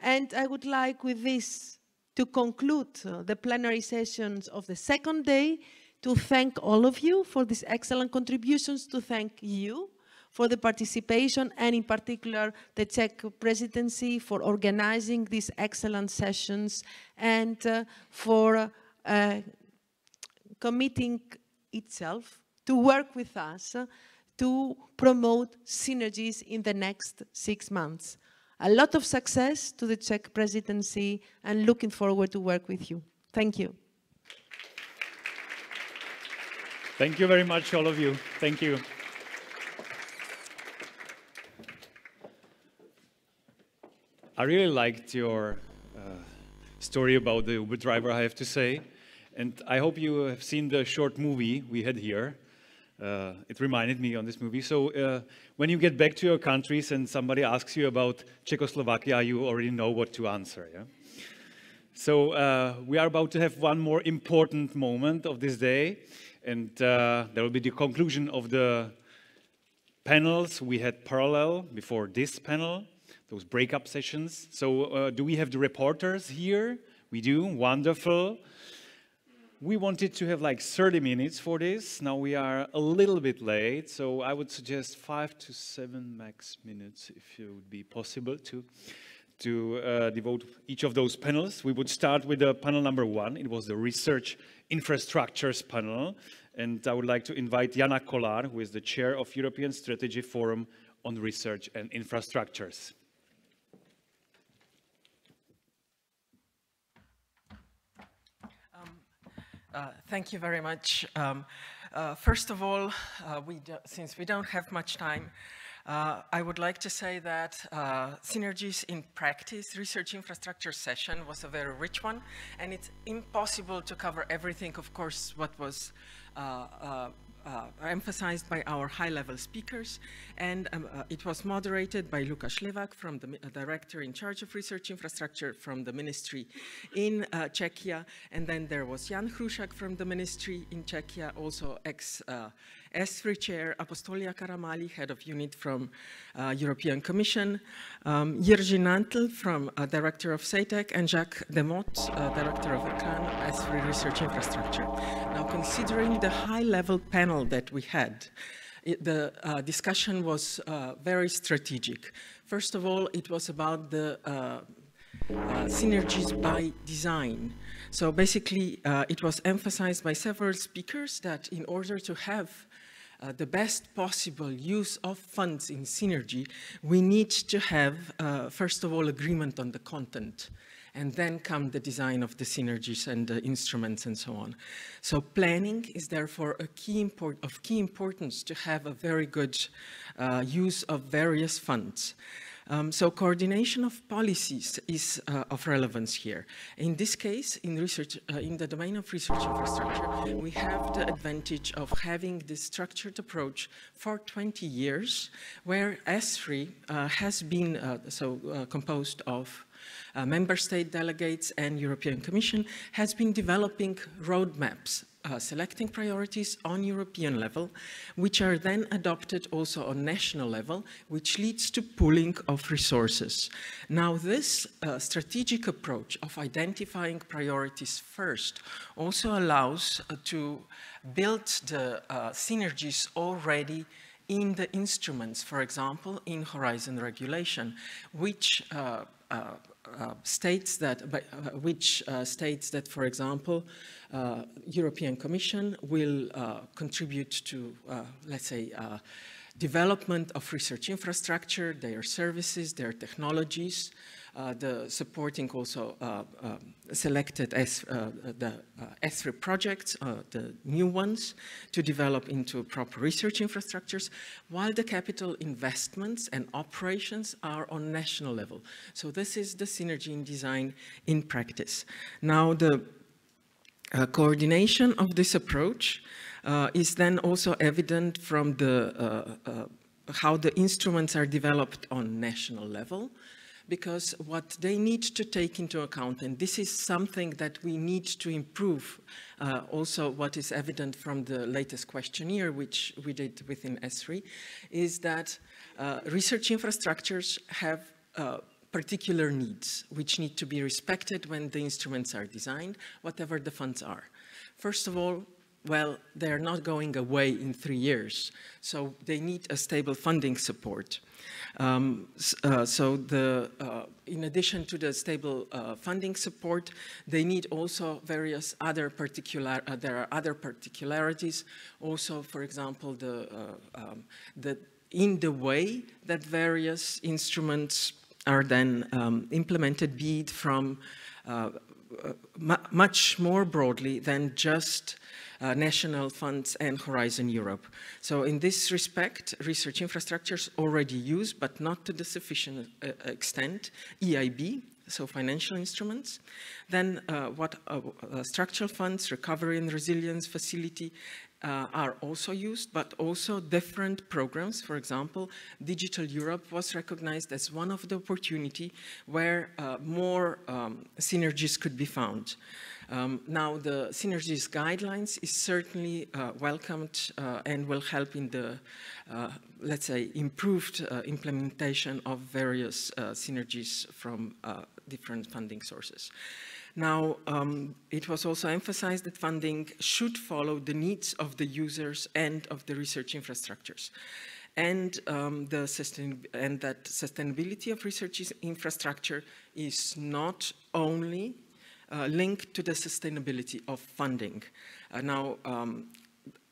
Speaker 3: And I would like with this to conclude the plenary sessions of the second day, to thank all of you for these excellent contributions, to thank you for the participation, and in particular the Czech presidency for organizing these excellent sessions and for committing itself to work with us to promote synergies in the next 6 months. A lot of success to the Czech presidency and looking forward to work with you. Thank you.
Speaker 1: Thank you very much, all of you. Thank you. I really liked your story about the Uber driver, I have to say. And I hope you have seen the short movie we had here. It reminded me on this movie. So when you get back to your countries and somebody asks you about Czechoslovakia, you already know what to answer. Yeah? So we are about to have one more important moment of this day. And there will be the conclusion of the panels we had parallel before this panel, those breakup sessions. So do we have the reporters here? We do. Wonderful. We wanted to have like 30 minutes for this. Now we are a little bit late, so I would suggest 5 to 7 max minutes if it would be possible to devote each of those panels. We would start with panel number 1. It was the research infrastructures panel. And I would like to invite Jana Kolar, who is the chair of European Strategy Forum on Research and Infrastructures.
Speaker 9: Thank you very much. First of all, since we don't have much time, I would like to say that Synergies in Practice research infrastructure session was a very rich one, and it's impossible to cover everything, of course, what was emphasized by our high-level speakers, and it was moderated by Lukáš Levák, from the director in charge of research infrastructure from the ministry in Czechia, and then there was Jan Hrušák from the ministry in Czechia, also S3 chair, Apostolia Karamáli, head of unit from European Commission, Jiří Nantl, from director of SATEC, and Jacques Demotte, director of ECAN, S3 research infrastructure. Now, considering the high-level panel that we had, the discussion was very strategic. First of all, it was about the synergies by design. So basically, it was emphasized by several speakers that in order to have the best possible use of funds in synergy, we need to have, first of all, agreement on the content, and then come the design of the synergies and the instruments and so on. So planning is therefore of key importance to have a very good use of various funds. So coordination of policies is of relevance here. In this case, in research, in the domain of research infrastructure, we have the advantage of having this structured approach for 20 years, where S3 has been composed of member state delegates and European Commission, has been developing roadmaps, selecting priorities on European level, which are then adopted also on national level, which leads to pooling of resources. Now, this strategic approach of identifying priorities first also allows to build the synergies already in the instruments, for example, in Horizon regulation, which states that, for example, European Commission will contribute to, let's say, development of research infrastructure, their services, their technologies, the supporting also selected the S3 projects, the new ones, to develop into proper research infrastructures, while the capital investments and operations are on national level. So this is the synergy in design in practice. Now, the coordination of this approach is then also evident from the how the instruments are developed on national level, because what they need to take into account, and this is something that we need to improve, also what is evident from the latest questionnaire, which we did within S3, is that research infrastructures have particular needs, which need to be respected when the instruments are designed, whatever the funds are. First of all, well, they're not going away in 3 years, so they need a stable funding support. In addition to the stable funding support, they need also various other there are other particularities. Also, for example, in the way that various instruments are then implemented, be it from much more broadly than just national funds and Horizon Europe. So in this respect, research infrastructures already use, but not to the sufficient extent, EIB, so financial instruments. Then structural funds, recovery and resilience facility are also used, but also different programs. For example, Digital Europe was recognized as one of the opportunity where more synergies could be found. Now, the Synergies guidelines is certainly welcomed and will help in the, let's say, improved implementation of various synergies from different funding sources. Now, it was also emphasized that funding should follow the needs of the users and of the research infrastructures. And, that sustainability of research infrastructure is not only linked to the sustainability of funding.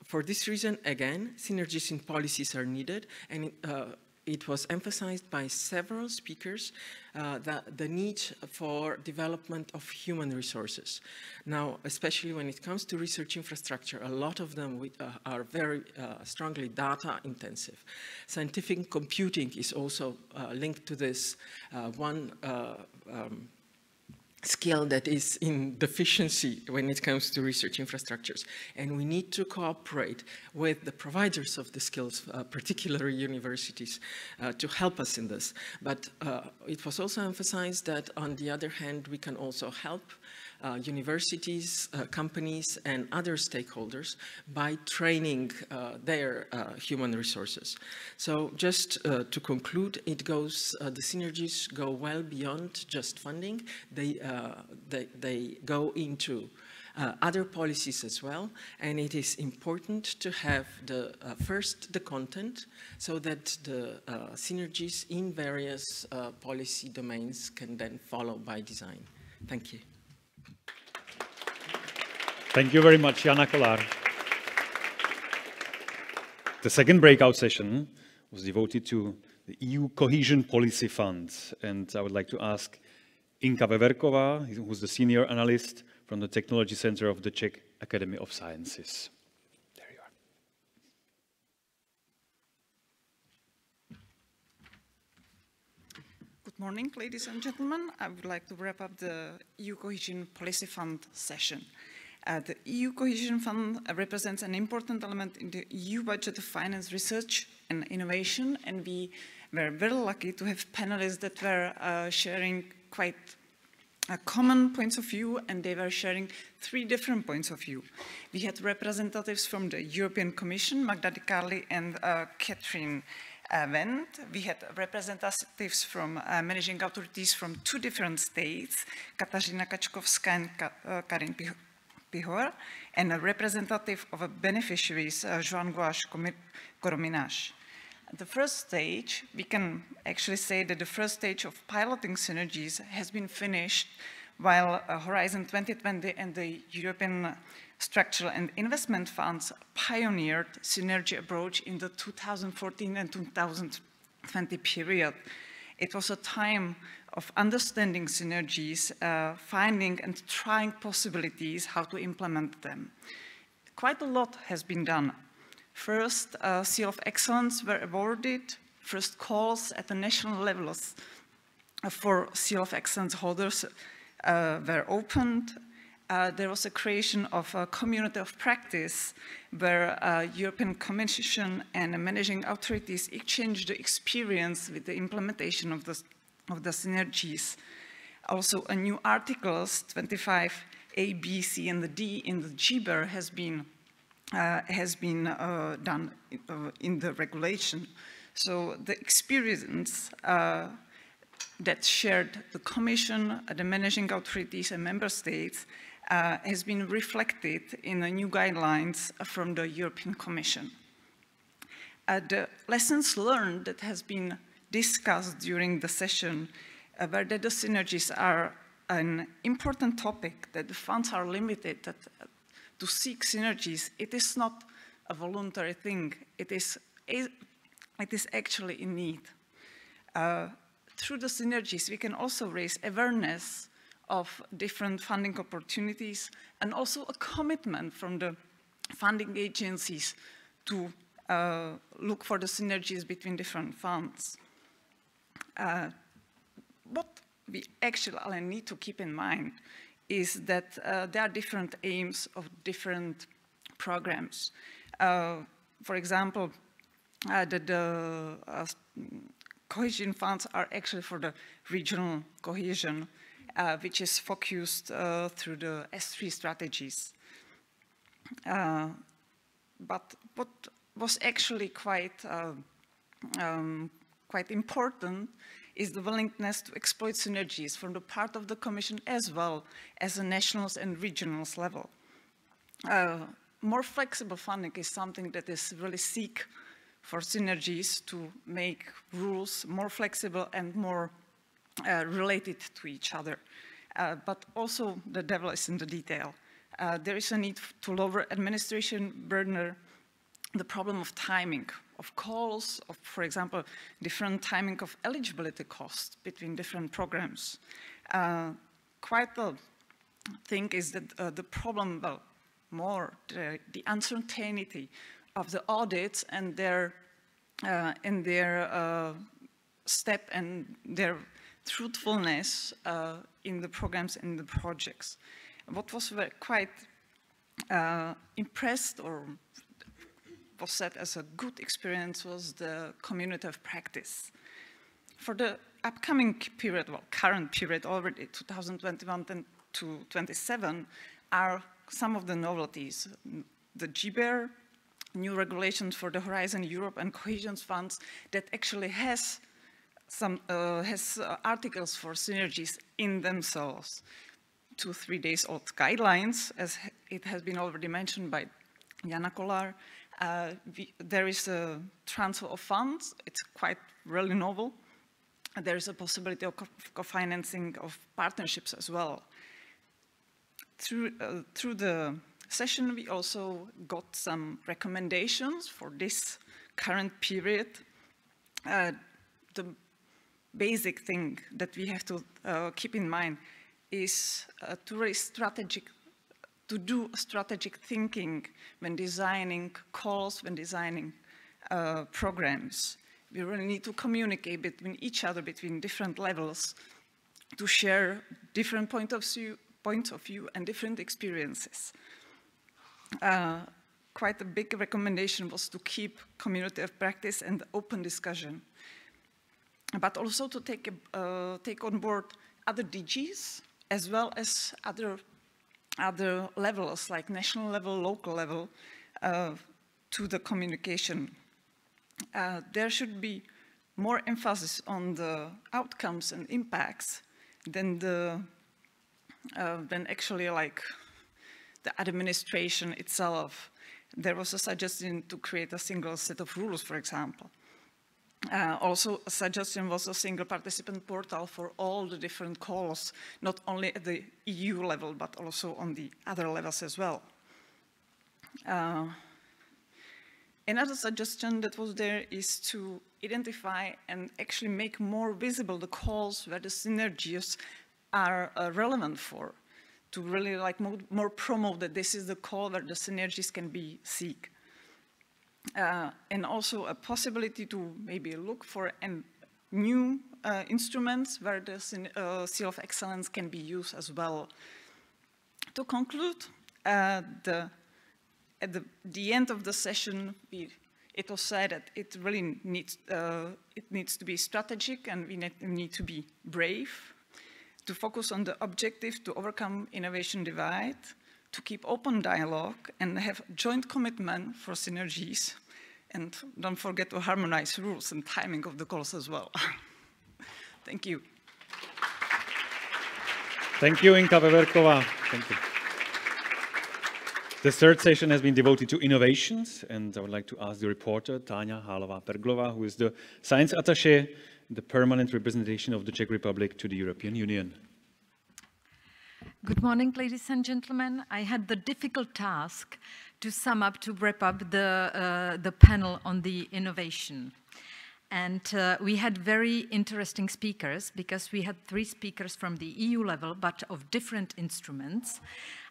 Speaker 9: For this reason, again, synergies in policies are needed, and it was emphasized by several speakers that the need for development of human resources. Now, especially when it comes to research infrastructure, a lot of them are very strongly data intensive. Scientific computing is also linked to this skill that is in deficiency when it comes to research infrastructures. And we need to cooperate with the providers of the skills, particularly universities, to help us in this. But it was also emphasized that on the other hand, we can also help universities, companies, and other stakeholders by training their human resources. So just to conclude, the synergies go well beyond just funding. They go into other policies as well, and it is important to have first the content so that the synergies in various policy domains can then follow by design. Thank you.
Speaker 1: Thank you very much, Jana Kolar. The second breakout session was devoted to the EU Cohesion Policy Fund, and I would like to ask Inka Veverková, who's the senior analyst from the Technology Center of the Czech Academy of Sciences. There you are.
Speaker 10: Good morning, ladies and gentlemen. I would like to wrap up the EU Cohesion Policy Fund session. The EU Cohesion Fund represents an important element in the EU budget to finance research and innovation, and we were very lucky to have panelists that were sharing quite common points of view, and they were sharing 3 different points of view. We had representatives from the European Commission, Magda Di Carli and Catherine Wendt. We had representatives from managing authorities from 2 different states, Katarzyna Kaczkowska and Karin Pihor, and a representative of a beneficiaries, Joan Gouache Korominash. The first stage, we can actually say that the first stage of piloting synergies has been finished, while Horizon 2020 and the European Structural and Investment Funds pioneered synergy approach in the 2014 and 2020 period. It was a time of understanding synergies, finding and trying possibilities how to implement them. Quite a lot has been done. First, Seal of Excellence were awarded. First calls at the national levels for Seal of Excellence holders were opened. There was a creation of a community of practice where European Commission and managing authorities exchanged the experience with the implementation of the synergies. Also, a new articles 25 A, B, C, and the D in the GBER has been done in the regulation. So the experience that shared the Commission, the managing authorities, and member states has been reflected in the new guidelines from the European Commission. The lessons learned that has been discussed during the session were that the synergies are an important topic, that the funds are limited, that to seek synergies, it is not a voluntary thing, it is actually in need. through the synergies, we can also raise awareness of different funding opportunities and also a commitment from the funding agencies to look for the synergies between different funds. What we actually need to keep in mind is that there are different aims of different programs. For example, the cohesion funds are actually for the regional cohesion, which is focused through the S3 strategies. But what was actually quite important is the willingness to exploit synergies from the part of the Commission as well as the national and regional level. More flexible funding is something that is really seek for synergies to make rules more flexible and more related to each other. But also the devil is in the detail. There is a need to lower administration burden, the problem of timing, of calls, of, for example, different timing of eligibility costs between different programs. Quite the thing is that the problem, well, more the uncertainty of the audits and their step and their truthfulness in the programs and the projects. What was quite impressed or was said as a good experience was the community of practice. For the upcoming period, well, current period already, 2021 to 2027, are some of the novelties. The GBER, new regulations for the Horizon Europe and Cohesion Funds that actually has some articles for synergies in themselves. 2-3 days old guidelines, as it has been already mentioned by Jana Kolar. There is a transfer of funds. It's quite really novel. There is a possibility of co-financing of partnerships as well. Through the session, we also got some recommendations for this current period. The basic thing that we have to keep in mind is to do strategic thinking when designing calls, when designing programs. We really need to communicate between each other, between different levels, to share different points of view and different experiences. Quite a big recommendation was to keep community of practice and open discussion, but also to take on board other DGs as well as other levels like national level, local level to the communication. There should be more emphasis on the outcomes and impacts than actually like the administration itself. There was a suggestion to create a single set of rules, for example. Also, a suggestion was a single participant portal for all the different calls, not only at the EU level, but also on the other levels as well. Another suggestion that was there is to identify and actually make more visible the calls where the synergies are relevant for, to really like more promote that this is the call where the synergies can be seek. And also a possibility to maybe look for new instruments where the Seal of Excellence can be used as well. To conclude, at the end of the session, it was said that it really needs to be strategic and we need to be brave, to focus on the objective to overcome innovation divide, to keep open dialogue and have joint commitment for synergies. And don't forget to harmonize rules and timing of the calls as well. Thank you.
Speaker 1: Thank you, Inka Veverkova. Thank you. The third session has been devoted to innovations, and I would like to ask the reporter, Tanya Halova-Perglova, who is the science attaché, the permanent representation of the Czech Republic to the European Union.
Speaker 11: Good morning, ladies and gentlemen. I had the difficult task to sum up, to wrap up the panel on the innovation. And we had very interesting speakers, because we had 3 speakers from the EU level, but of different instruments.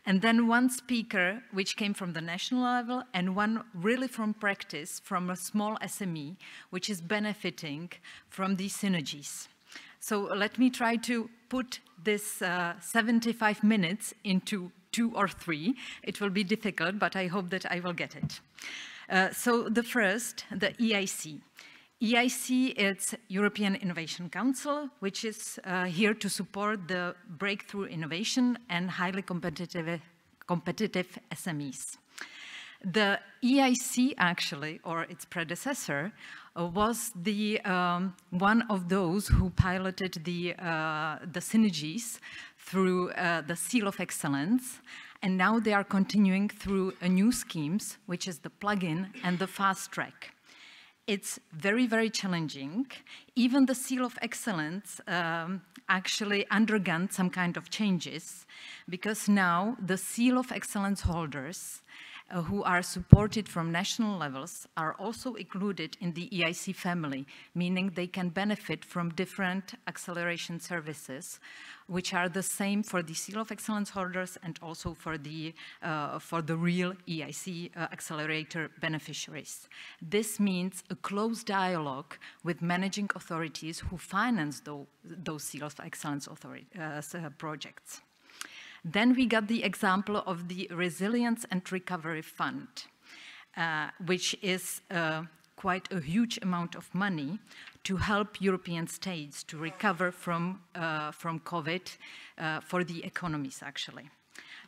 Speaker 11: And then 1 speaker which came from the national level, and 1 really from practice, from a small SME, which is benefiting from these synergies. So let me try to put this 75 minutes into 2 or 3. It will be difficult, but I hope that I will get it. So the first, the EIC. EIC, it's European Innovation Council, which is here to support the breakthrough innovation and highly competitive SMEs. The EIC, actually, or its predecessor, was the one of those who piloted the Synergies through the Seal of Excellence, and now they are continuing through a new schemes, which is the plug-in and the fast track. It's very, very challenging. Even the Seal of Excellence actually undergone some kind of changes, because now the Seal of Excellence holders who are supported from national levels are also included in the EIC family, meaning they can benefit from different acceleration services, which are the same for the Seal of Excellence holders and also for the real EIC accelerator beneficiaries. This means a close dialogue with managing authorities who finance those Seal of Excellence projects. Then we got the example of the Resilience and Recovery Fund, which is quite a huge amount of money to help European states to recover from COVID for the economies, actually.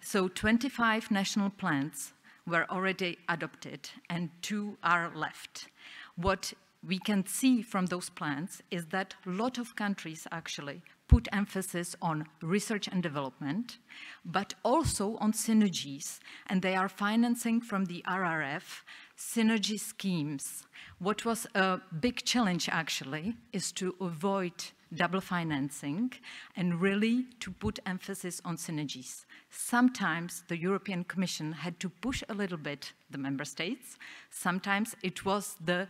Speaker 11: So 25 national plans were already adopted and 2 are left. What we can see from those plans is that a lot of countries actually put emphasis on research and development, but also on synergies, and they are financing from the RRF synergy schemes. What was a big challenge actually is to avoid double financing and really to put emphasis on synergies. Sometimes the European Commission had to push a little bit the member states. Sometimes it was the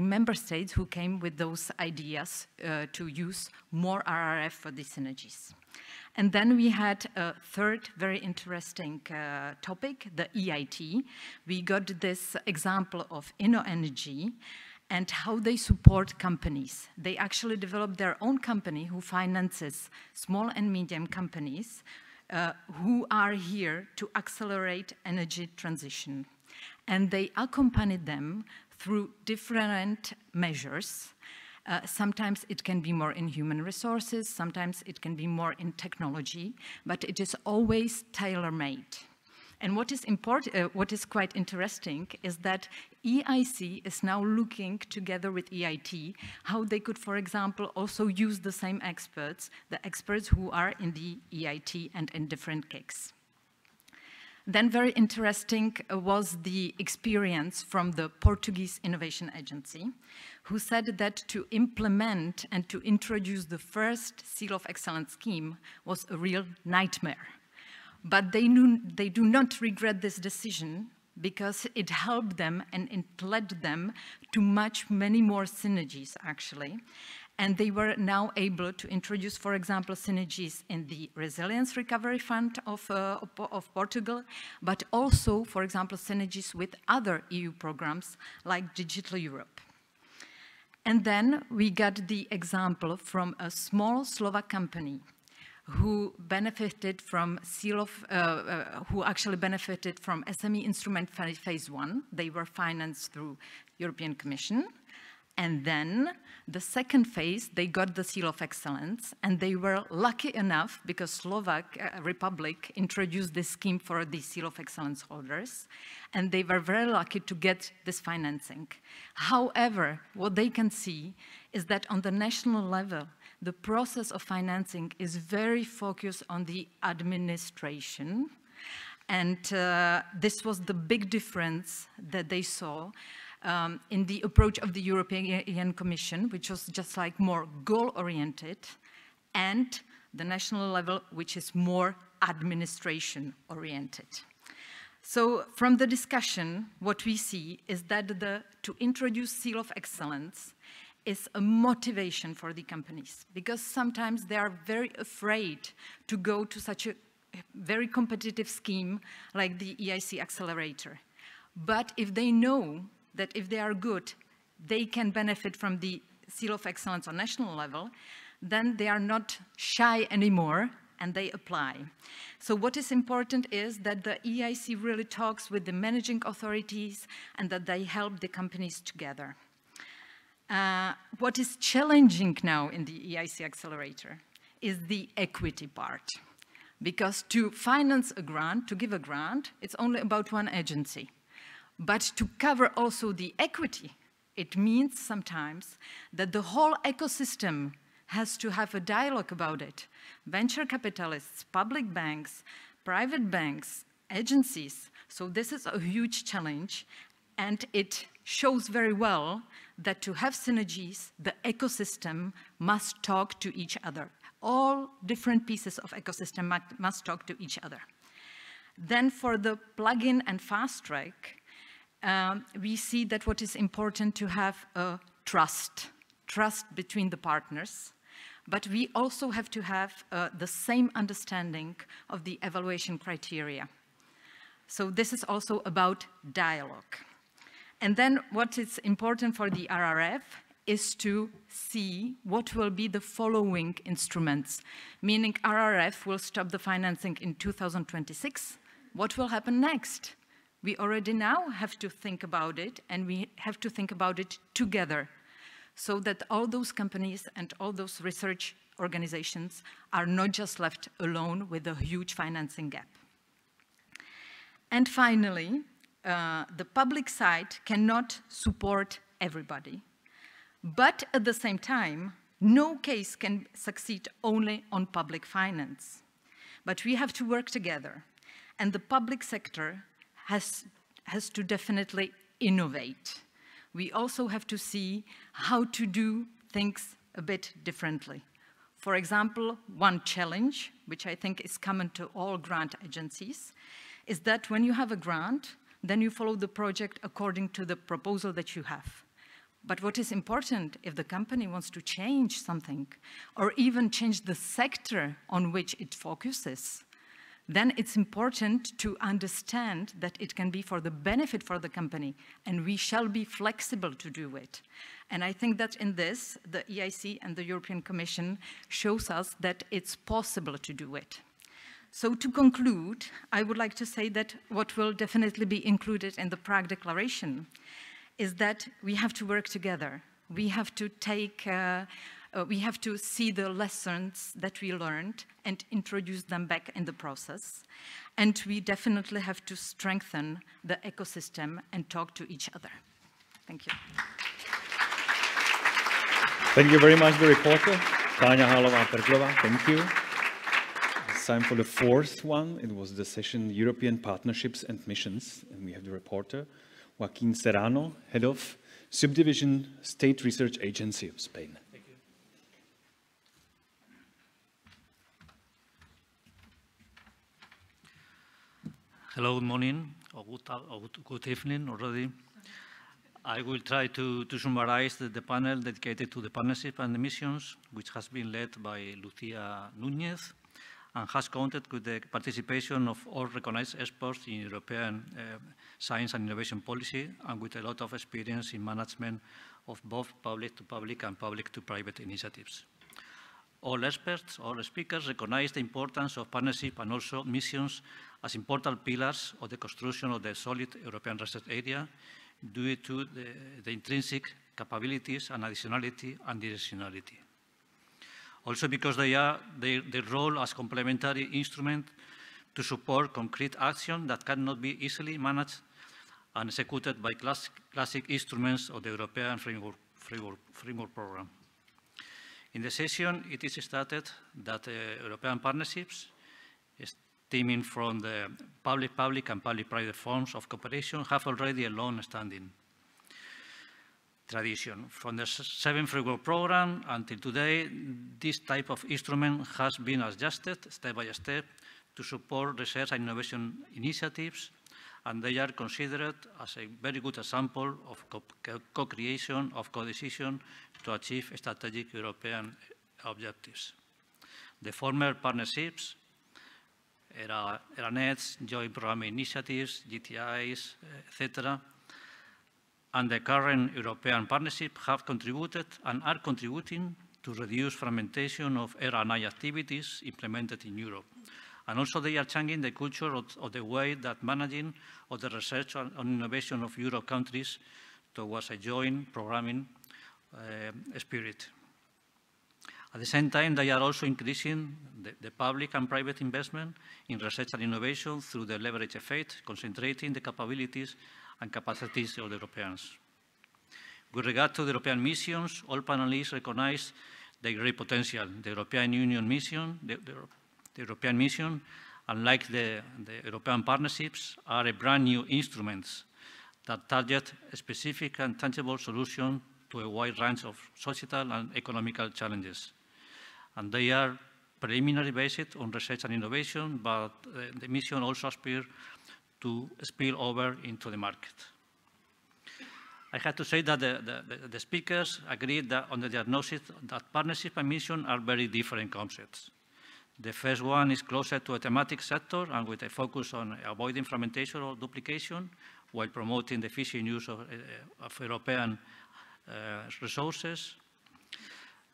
Speaker 11: member states who came with those ideas to use more RRF for the synergies. And then we had a third very interesting topic, the EIT. We got this example of InnoEnergy and how they support companies. They actually developed their own company who finances small and medium companies who are here to accelerate energy transition. And they accompanied them through different measures. Sometimes it can be more in human resources, sometimes it can be more in technology, but it is always tailor-made. And what is quite interesting is that EIC is now looking together with EIT how they could, for example, also use the same experts, the experts who are in the EIT and in different KICs. Then very interesting was the experience from the Portuguese Innovation Agency, who said that to implement and to introduce the first Seal of Excellence scheme was a real nightmare. But they do not regret this decision because it helped them and it led them to many more synergies, actually. And they were now able to introduce, for example, synergies in the Resilience Recovery Fund of Portugal, but also, for example, synergies with other EU programs like Digital Europe. And then we got the example from a small Slovak company who benefited from who actually benefited from SME Instrument Phase 1. They were financed through European Commission. And then the second phase, they got the Seal of Excellence, and they were lucky enough because Slovak Republic introduced this scheme for the Seal of Excellence holders, and they were very lucky to get this financing. However, what they can see is that on the national level, the process of financing is very focused on the administration, and this was the big difference that they saw in the approach of the European Commission, which was just like more goal-oriented, and the national level, which is more administration-oriented. So from the discussion, what we see is that to introduce Seal of Excellence is a motivation for the companies, because sometimes they are very afraid to go to such a very competitive scheme like the EIC Accelerator. But if they know that if they are good, they can benefit from the Seal of Excellence on national level, then they are not shy anymore and they apply. So what is important is that the EIC really talks with the managing authorities and that they help the companies together. What is challenging now in the EIC Accelerator is the equity part. Because to finance a grant, to give a grant, it's only about one agency. But to cover also the equity, it means sometimes that the whole ecosystem has to have a dialogue about it. Venture capitalists, public banks, private banks, agencies. So this is a huge challenge, and it shows very well that to have synergies, the ecosystem must talk to each other. All different pieces of ecosystem must talk to each other. Then for the plug-in and fast track, we see that what is important to have a trust between the partners, but we also have to have the same understanding of the evaluation criteria. So this is also about dialogue. And then what is important for the RRF is to see what will be the following instruments, meaning RRF will stop the financing in 2026. What will happen next? We already now have to think about it, and we have to think about it together so that all those companies and all those research organizations are not just left alone with a huge financing gap. And finally, the public side cannot support everybody. But at the same time, no case can succeed only on public finance. But we have to work together. And the public sector has to definitely innovate. We also have to see how to do things a bit differently. For example, one challenge, which I think is common to all grant agencies, is that when you have a grant, then you follow the project according to the proposal that you have. But what is important, if the company wants to change something, or even change the sector on which it focuses, then it's important to understand that it can be for the benefit for the company, and we shall be flexible to do it. And I think that in this, the EIC and the European Commission shows us that it's possible to do it. So to conclude, I would like to say that what will definitely be included in the Prague Declaration is that we have to work together. We have to we have to see the lessons that we learned and introduce them back in the process. And we definitely have to strengthen the ecosystem and talk to each other. Thank you.
Speaker 1: Thank you very much, the reporter, Tanya Halova-Perglova. Thank you. It's time for the fourth one. It was the session European Partnerships and Missions. And we have the reporter, Joaquin Serrano, Head of Subdivision State Research Agency of Spain.
Speaker 12: Thank you. Hello, good morning, or good evening already. I will try to summarize the panel dedicated to the partnership and the missions, which has been led by Lucia Núñez and has counted with the participation of all recognized experts in European science and innovation policy, and with a lot of experience in management of both public-to-public and public-to-private initiatives. All experts, all speakers recognize the importance of partnership and also missions as important pillars of the construction of the solid European research area due to the intrinsic capabilities and additionality and directionality. Also because they are their role as complementary instrument to support concrete action that cannot be easily managed and executed by classic instruments of the European Framework Program. In the session, it is stated that European partnerships, stemming from the public-public and public-private forms of cooperation, have already a long-standing tradition. From the 7th Framework Program until today, this type of instrument has been adjusted step by step to support research and innovation initiatives and they are considered as a very good example of co-creation, of co-decision to achieve strategic European objectives. The former partnerships, ERA-NETS, Joint Programming Initiatives, GTIs, etc., and the current European partnership have contributed and are contributing to reduce fragmentation of ERA-NI activities implemented in Europe. And also they are changing the culture of the way that managing of the research and innovation of Euro countries towards a joint programming spirit. At the same time, they are also increasing the public and private investment in research and innovation through the leverage effect, concentrating the capabilities and capacities of the Europeans. With regard to the European missions, all panelists recognize their great potential. The European Union mission, the European mission, unlike the European partnerships, are a brand new instruments that target a specific and tangible solution to a wide range of societal and economical challenges. And they are preliminary based on research and innovation, but the mission also aspires to spill over into the market. I have to say that the speakers agreed that on the diagnosis that partnership and mission are very different concepts. The first one is closer to a thematic sector and with a focus on avoiding fragmentation or duplication while promoting the efficient use of European resources.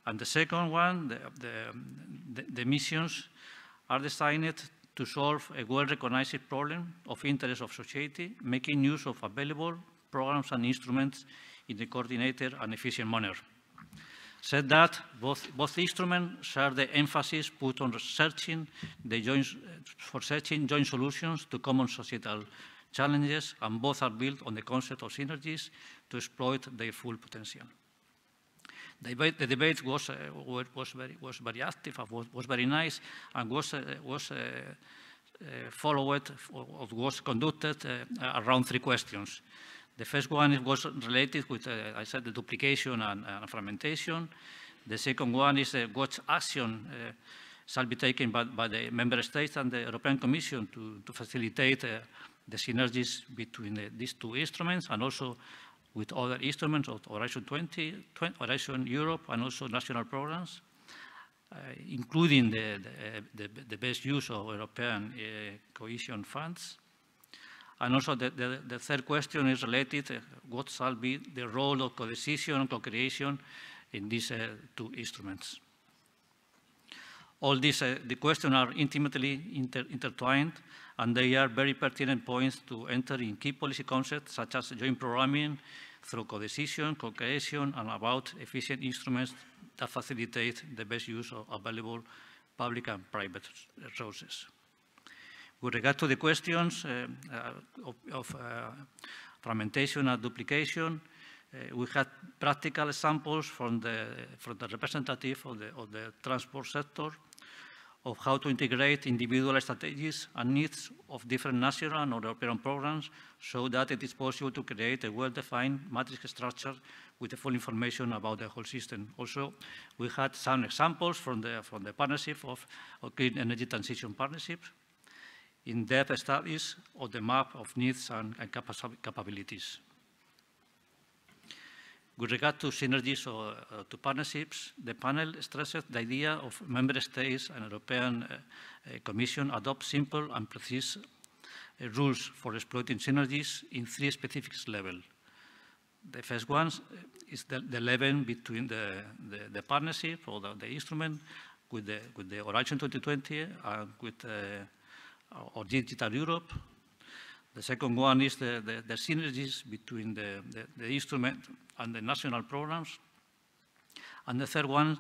Speaker 12: And the second one, the missions are designed to solve a well-recognized problem of interest of society, making use of available programs and instruments in a coordinated and efficient manner. Said that, both instruments share the emphasis put on searching joint solutions to common societal challenges, and both are built on the concept of synergies to exploit their full potential. The debate was very active, was very nice, and was conducted around three questions. The first one was related with, I said, the duplication and fragmentation. The second one is what action shall be taken by the member states and the European Commission to facilitate the synergies between these two instruments and also with other instruments of Horizon 20, Horizon Europe, and also national programs, including the best use of European cohesion funds. And also the third question is related, what shall be the role of co-decision and co-creation in these two instruments. All these the questions are intimately intertwined, and they are very pertinent points to enter in key policy concepts such as joint programming through co-decision, co-creation, and about efficient instruments that facilitate the best use of available public and private resources. With regard to the questions of fragmentation and duplication, we had practical examples from the representative of the transport sector of how to integrate individual strategies and needs of different national and European programs so that it is possible to create a well-defined matrix structure with the full information about the whole system. Also, we had some examples from the partnership of Clean Energy Transition Partnerships, in-depth studies of the map of needs and capabilities. With regard to synergies or to partnerships, the panel stresses the idea of member states and European Commission adopt simple and precise rules for exploiting synergies in three specific levels. The first one is the level between the partnership or the instrument with the Horizon 2020 and with or Digital Europe. The second one is the synergies between the instrument and the national programs. And the third one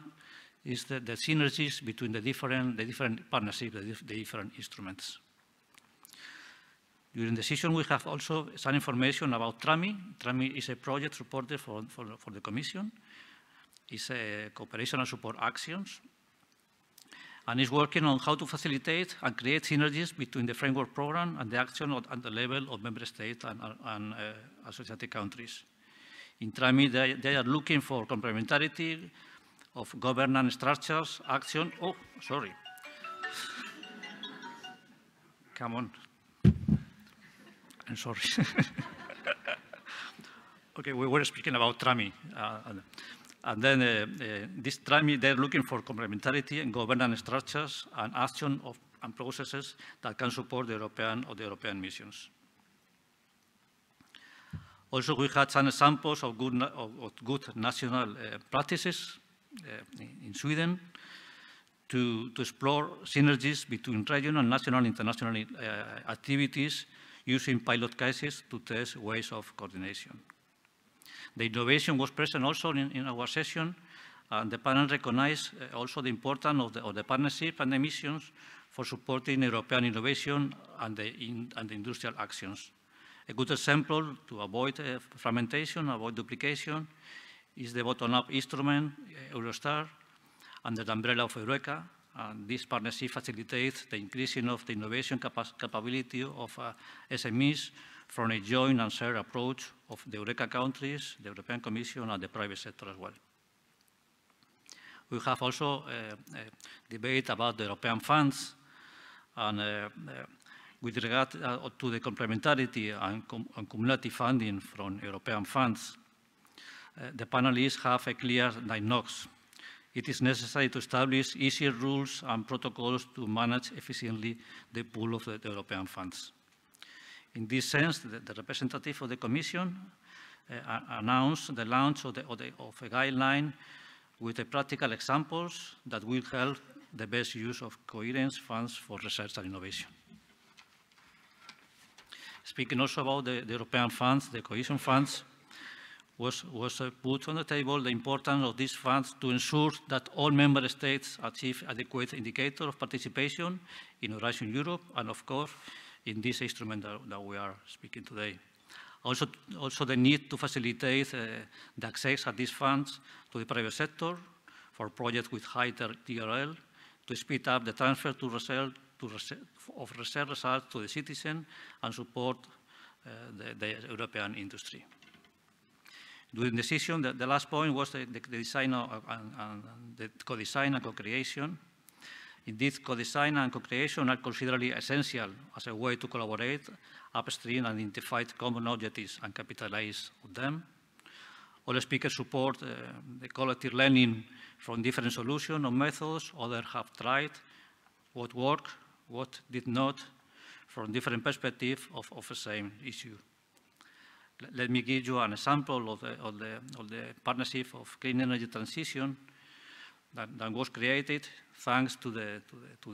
Speaker 12: is the synergies between the different partnerships, the different instruments. During the session, we have also some information about TRAMI. TRAMI is a project supported for the Commission. It's a cooperation and support actions, and is working on how to facilitate and create synergies between the framework program and the action at the level of member states and associated countries. In TRAMI, they are looking for complementarity of governance structures, action. Oh, sorry. I'm sorry. Okay, we were speaking about TRAMI. And then this TRAMI, they're looking for complementarity and governance structures and action and processes that can support the European missions. Also, we had some examples of good national practices in Sweden to explore synergies between regional, national, and international activities using pilot cases to test ways of coordination. The innovation was present also in our session, and the panel recognized also the importance of the partnership and the missions for supporting European innovation and the industrial actions. A good example to avoid fragmentation, avoid duplication, is the bottom-up instrument, Eurostar, under the umbrella of Eureka. And this partnership facilitates the increasing of the innovation capability of SMEs from a joint and shared approach of the Eureka countries, the European Commission, and the private sector as well. We have also a debate about the European funds, and with regard to the complementarity and cumulative funding from European funds, the panelists have a clear diagnosis. It is necessary to establish easier rules and protocols to manage efficiently the pool of the European funds. In this sense, the representative of the Commission announced the launch of a guideline with the practical examples that will help the best use of coherence funds for research and innovation. Speaking also about the European funds, the cohesion funds, was put on the table the importance of these funds to ensure that all member states achieve adequate indicator of participation in Horizon Europe and, of course, in this instrument that we are speaking today. Also the need to facilitate the access of these funds to the private sector for projects with high TRL, to speed up the transfer of research results to the citizen and support the European industry. During the session, the last point was the design the co-design and co-creation. Indeed, co-design and co-creation are considered essential as a way to collaborate upstream and identify common objectives and capitalize on them. All speakers support the collective learning from different solutions or methods. Others have tried what worked, what did not, from different perspectives of the same issue. Let me give you an example of the partnership of clean energy transition that was created thanks to the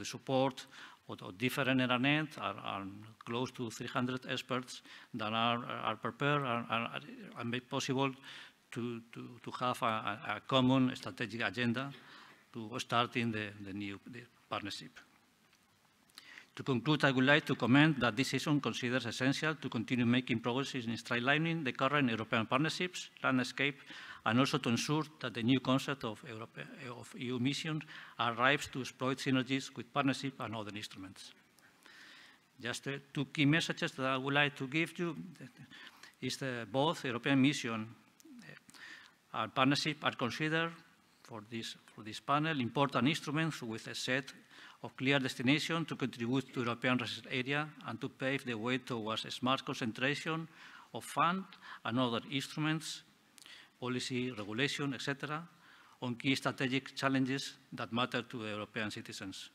Speaker 12: support of different internet and close to 300 experts that are prepared and made possible to have a common strategic agenda to starting the new partnership. To conclude, I would like to comment that this session considers essential to continue making progress in streamlining the current European partnerships landscape, and also to ensure that the new concept of EU missions arrives to exploit synergies with partnership and other instruments. Just two key messages that I would like to give you is that both European mission and partnership are considered for this panel important instruments with a set of clear destination to contribute to European research area and to pave the way towards a smart concentration of fund and other instruments, policy, regulation, etc., on key strategic challenges that matter to the European citizens.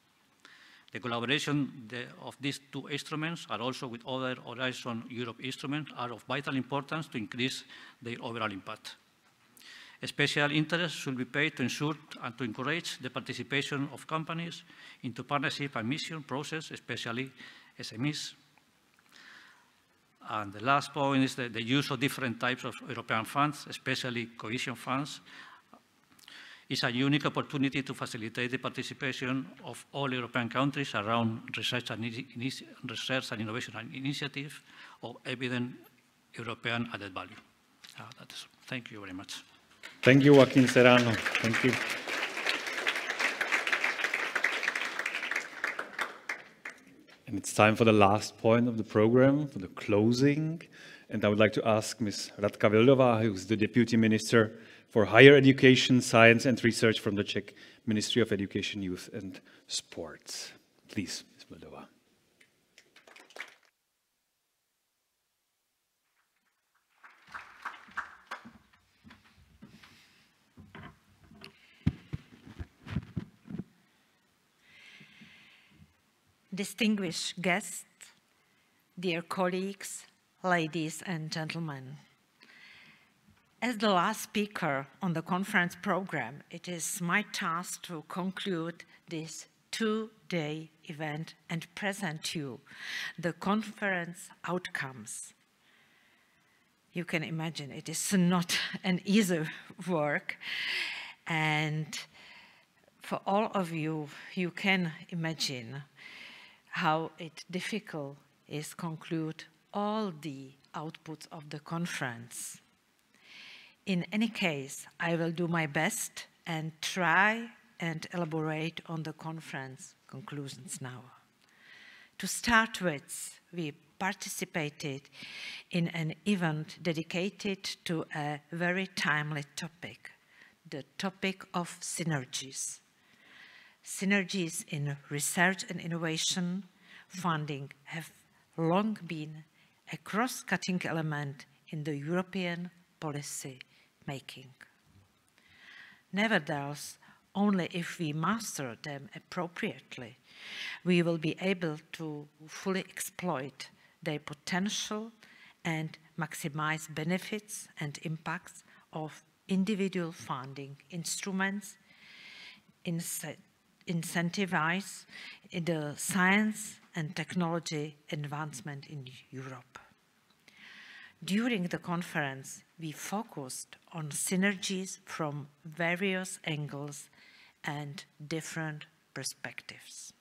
Speaker 12: The collaboration of these two instruments, and also with other Horizon Europe instruments, are of vital importance to increase their overall impact. A special interest should be paid to ensure and to encourage the participation of companies into partnership and mission process, especially SMEs. And the last point is the use of different types of European funds, especially cohesion funds, is a unique opportunity to facilitate the participation of all European countries around research and innovation initiatives of evident European added value. Thank you very much.
Speaker 1: Thank you, Joaquin Serrano. Thank you. And it's time for the last point of the program, for the closing. And I would like to ask Ms. Radka Vildová, who is the Deputy Minister for Higher Education, Science and Research from the Czech Ministry of Education, Youth and Sports. Please, Ms. Vildová.
Speaker 13: distinguished guests, dear colleagues, ladies and gentlemen. As the last speaker on the conference program, it is my task to conclude this two-day event and present you the conference outcomes. You can imagine it is not an easy work, and for all of you, you can imagine how difficult is conclude all the outputs of the conference. In any case, I will do my best and try and elaborate on the conference conclusions now. To start with, we participated in an event dedicated to a very timely topic, the topic of synergies. Synergies in research and innovation funding have long been a cross-cutting element in the European policy making. Nevertheless, only if we master them appropriately, we will be able to fully exploit their potential and maximize benefits and impacts of individual funding instruments, incentivize the science and technology advancement in Europe. During the conference, we focused on synergies from various angles and different perspectives.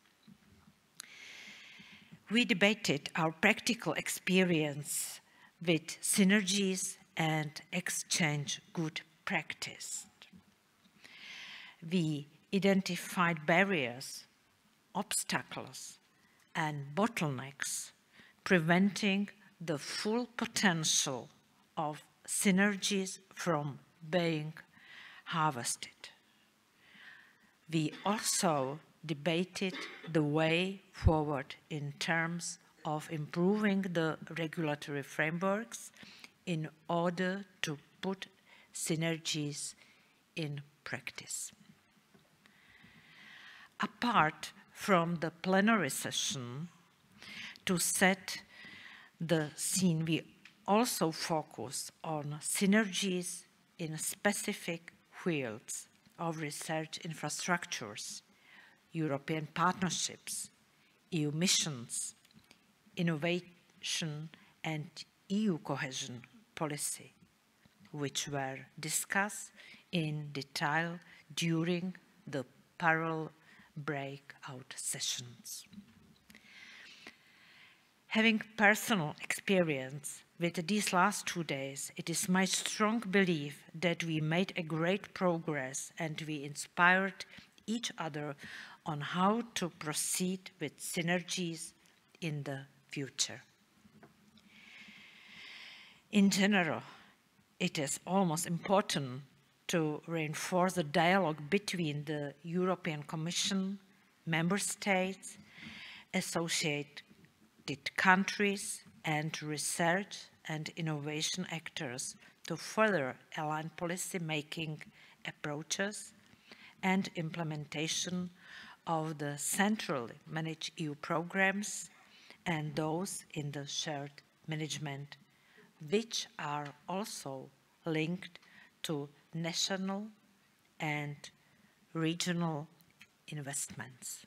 Speaker 13: We debated our practical experience with synergies and exchange good practice. We identified barriers, obstacles, and bottlenecks preventing the full potential of synergies from being harvested. We also debated the way forward in terms of improving the regulatory frameworks in order to put synergies in practice. Apart from the plenary session, to set the scene, we also focus on synergies in specific fields of research infrastructures, European partnerships, EU missions, innovation, and EU cohesion policy, which were discussed in detail during the parallel breakout sessions. Having personal experience with these last 2 days, it is my strong belief that we made a great progress and we inspired each other on how to proceed with synergies in the future. In general, it is almost important to reinforce the dialogue between the European Commission, member states, associated countries, and research and innovation actors to further align policy-making approaches and implementation of the centrally managed EU programs and those in the shared management, which are also linked to national and regional investments.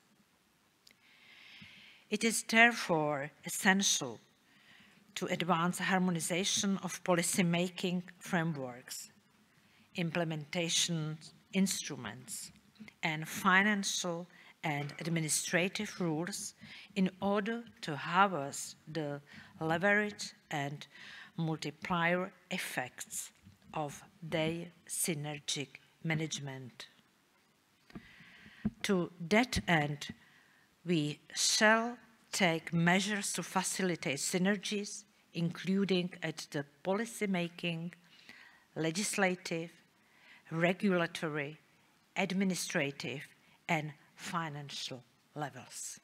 Speaker 13: It is therefore essential to advance harmonization of policy-making frameworks, implementation instruments, and financial and administrative rules in order to harvest the leverage and multiplier effects of their synergic management. To that end, we shall take measures to facilitate synergies, including at the policy-making, legislative, regulatory, administrative, and financial levels.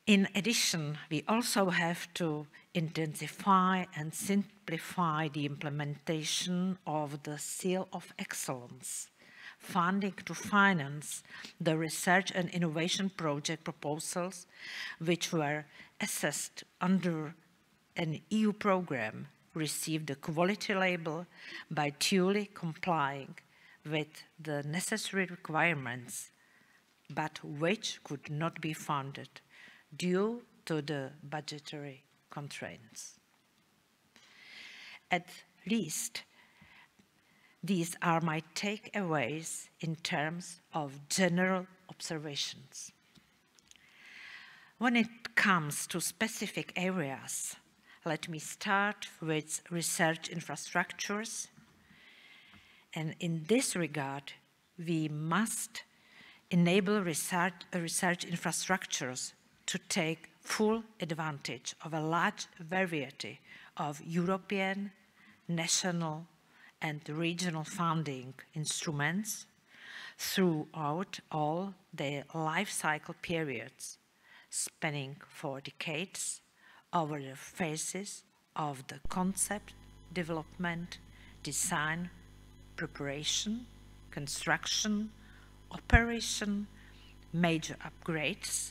Speaker 13: In addition, we also have to intensify and simplify the implementation of the Seal of Excellence funding to finance the research and innovation project proposals which were assessed under an EU program received a quality label by duly complying with the necessary requirements, but which could not be funded due to the budgetary constraints. At least these are my takeaways in terms of general observations. When it comes to specific areas, let me start with research infrastructures. And in this regard, we must enable research infrastructures to take full advantage of a large variety of European, national, and regional funding instruments throughout all their life cycle periods, spanning 4 decades over the phases of the concept, development, design, preparation, construction, operation, major upgrades,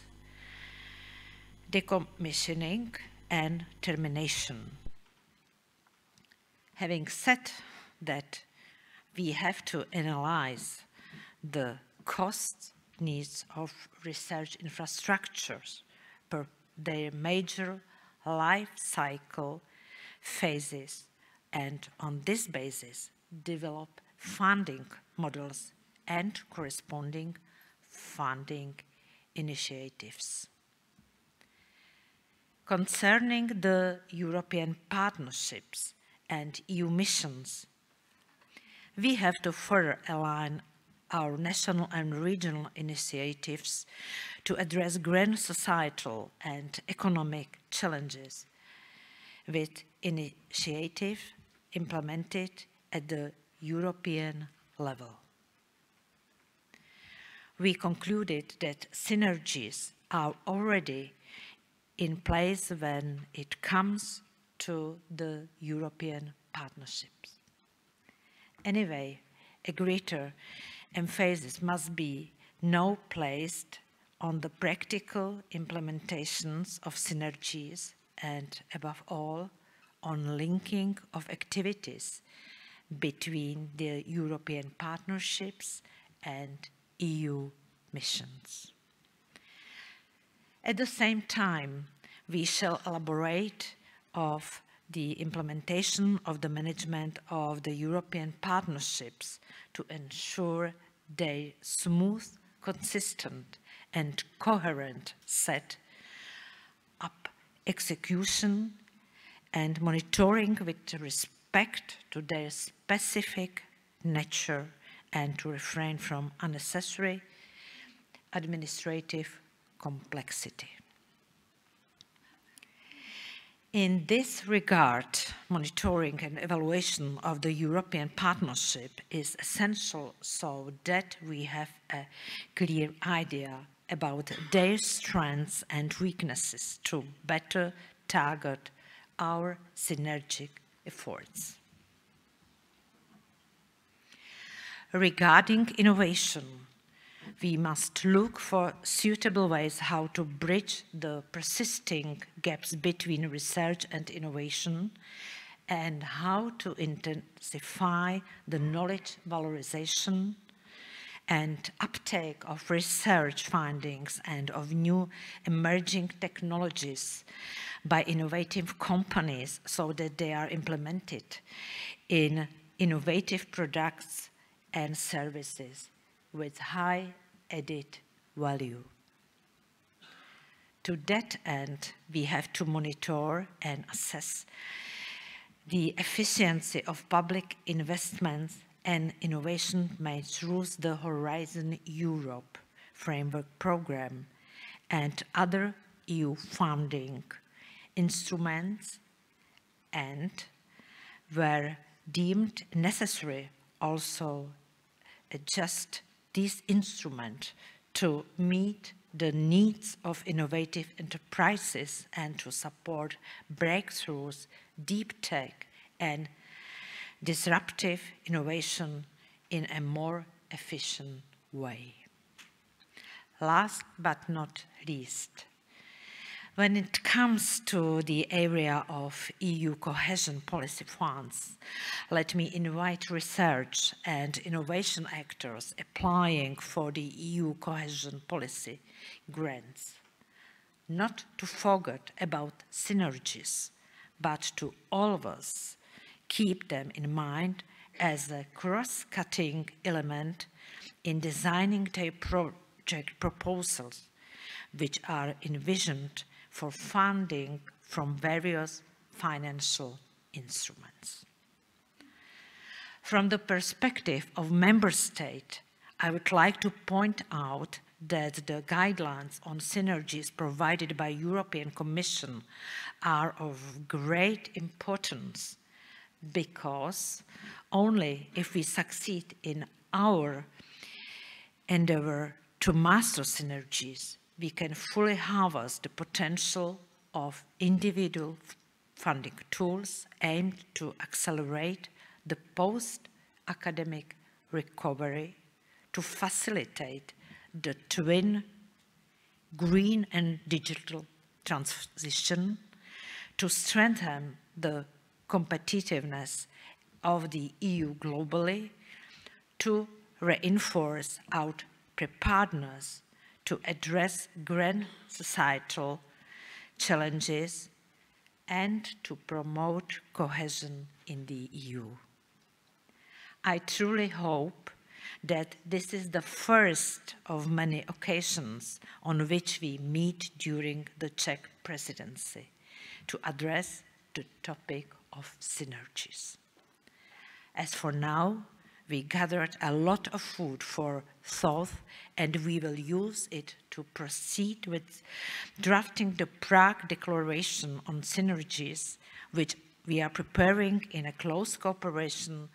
Speaker 13: decommissioning, and termination. Having said that, we have to analyze the cost needs of research infrastructures per their major life cycle phases, and on this basis develop funding models and corresponding funding initiatives. Concerning the European partnerships and EU missions, we have to further align our national and regional initiatives to address grand societal and economic challenges with initiatives implemented at the European level. We concluded that synergies are already in place when it comes to the European partnerships. Anyway, a greater emphasis must be now placed on the practical implementations of synergies and, above all, on linking of activities between the European partnerships and EU missions. At the same time, we shall elaborate on the implementation of the management of the European partnerships to ensure their smooth, consistent, and coherent set up execution and monitoring with respect to their specific nature and to refrain from unnecessary administrative complexity. In this regard, monitoring and evaluation of the European partnership is essential so that we have a clear idea about their strengths and weaknesses to better target our synergic efforts. Regarding innovation, we must look for suitable ways how to bridge the persisting gaps between research and innovation and how to intensify the knowledge valorization and uptake of research findings and of new emerging technologies by innovative companies so that they are implemented in innovative products and services with high added value. To that end, we have to monitor and assess the efficiency of public investments and innovation made through the Horizon Europe framework program and other EU funding instruments, and where deemed necessary also adjust this instrument to meet the needs of innovative enterprises and to support breakthroughs, deep tech, and disruptive innovation in a more efficient way. Last but not least, when it comes to the area of EU cohesion policy funds, let me invite research and innovation actors applying for the EU cohesion policy grants not to forget about synergies, but to always keep them in mind as a cross-cutting element in designing their project proposals, which are envisioned for funding from various financial instruments. From the perspective of member state, I would like to point out that the guidelines on synergies provided by European Commission are of great importance, because only if we succeed in our endeavor to master synergies, we can fully harvest the potential of individual funding tools aimed to accelerate the post-academic recovery, to facilitate the twin green and digital transition, to strengthen the competitiveness of the EU globally, to reinforce our preparedness to address grand societal challenges, and to promote cohesion in the EU. I truly hope that this is the first of many occasions on which we meet during the Czech presidency to address the topic of synergies. As for now, we gathered a lot of food for thought, and we will use it to proceed with drafting the Prague Declaration on Synergies, which we are preparing in a close cooperation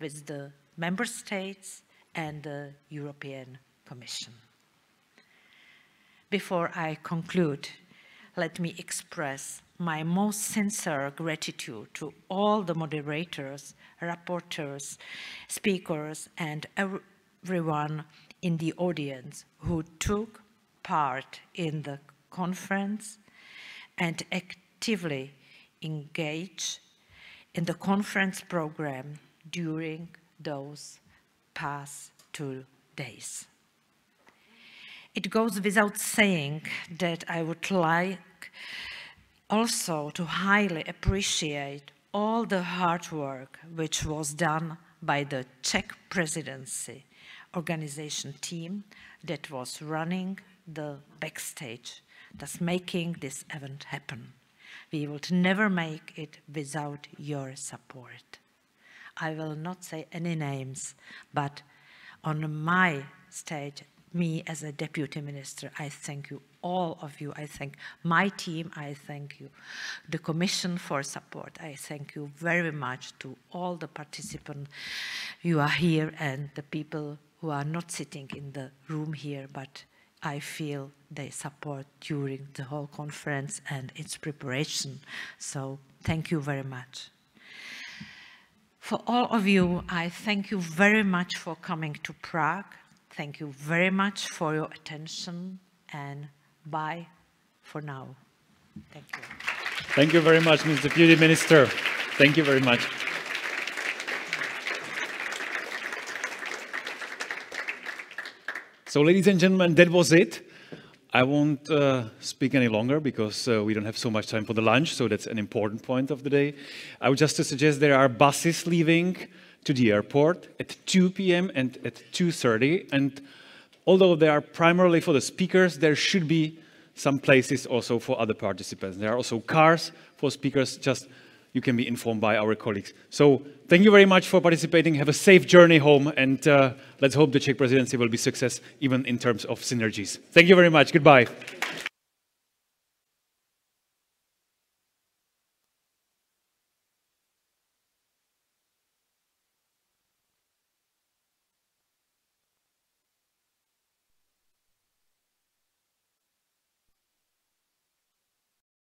Speaker 13: with the Member States and the European Commission. Before I conclude, let me express my most sincere gratitude to all the moderators, rapporteurs, speakers, and everyone in the audience who took part in the conference and actively engaged in the conference program during those past 2 days. It goes without saying that I would like also to highly appreciate all the hard work which was done by the Czech presidency organization team that was running the backstage, thus making this event happen. We would never make it without your support. I will not say any names, but on my stage, me as a deputy minister, I thank you, all of you. I thank my team. I thank you, the Commission, for support. I thank you very much to all the participants who are here and the people who are not sitting in the room here, but I feel they support during the whole conference and its preparation. So thank you very much. For all of you, I thank you very much for coming to Prague. Thank you very much for your attention, and bye for now. Thank you.
Speaker 1: Thank you very much, Mr. Deputy Minister. Thank you very much. So, ladies and gentlemen, that was it. I won't speak any longer because we don't have so much time for the lunch, so that's an important point of the day. I would just suggest there are buses leaving to the airport at 2 p.m. and at 2:30. And although they are primarily for the speakers, there should be some places also for other participants. There are also cars for speakers, just you can be informed by our colleagues. So thank you very much for participating. Have a safe journey home, and let's hope the Czech presidency will be a success even in terms of synergies. Thank you very much. Goodbye.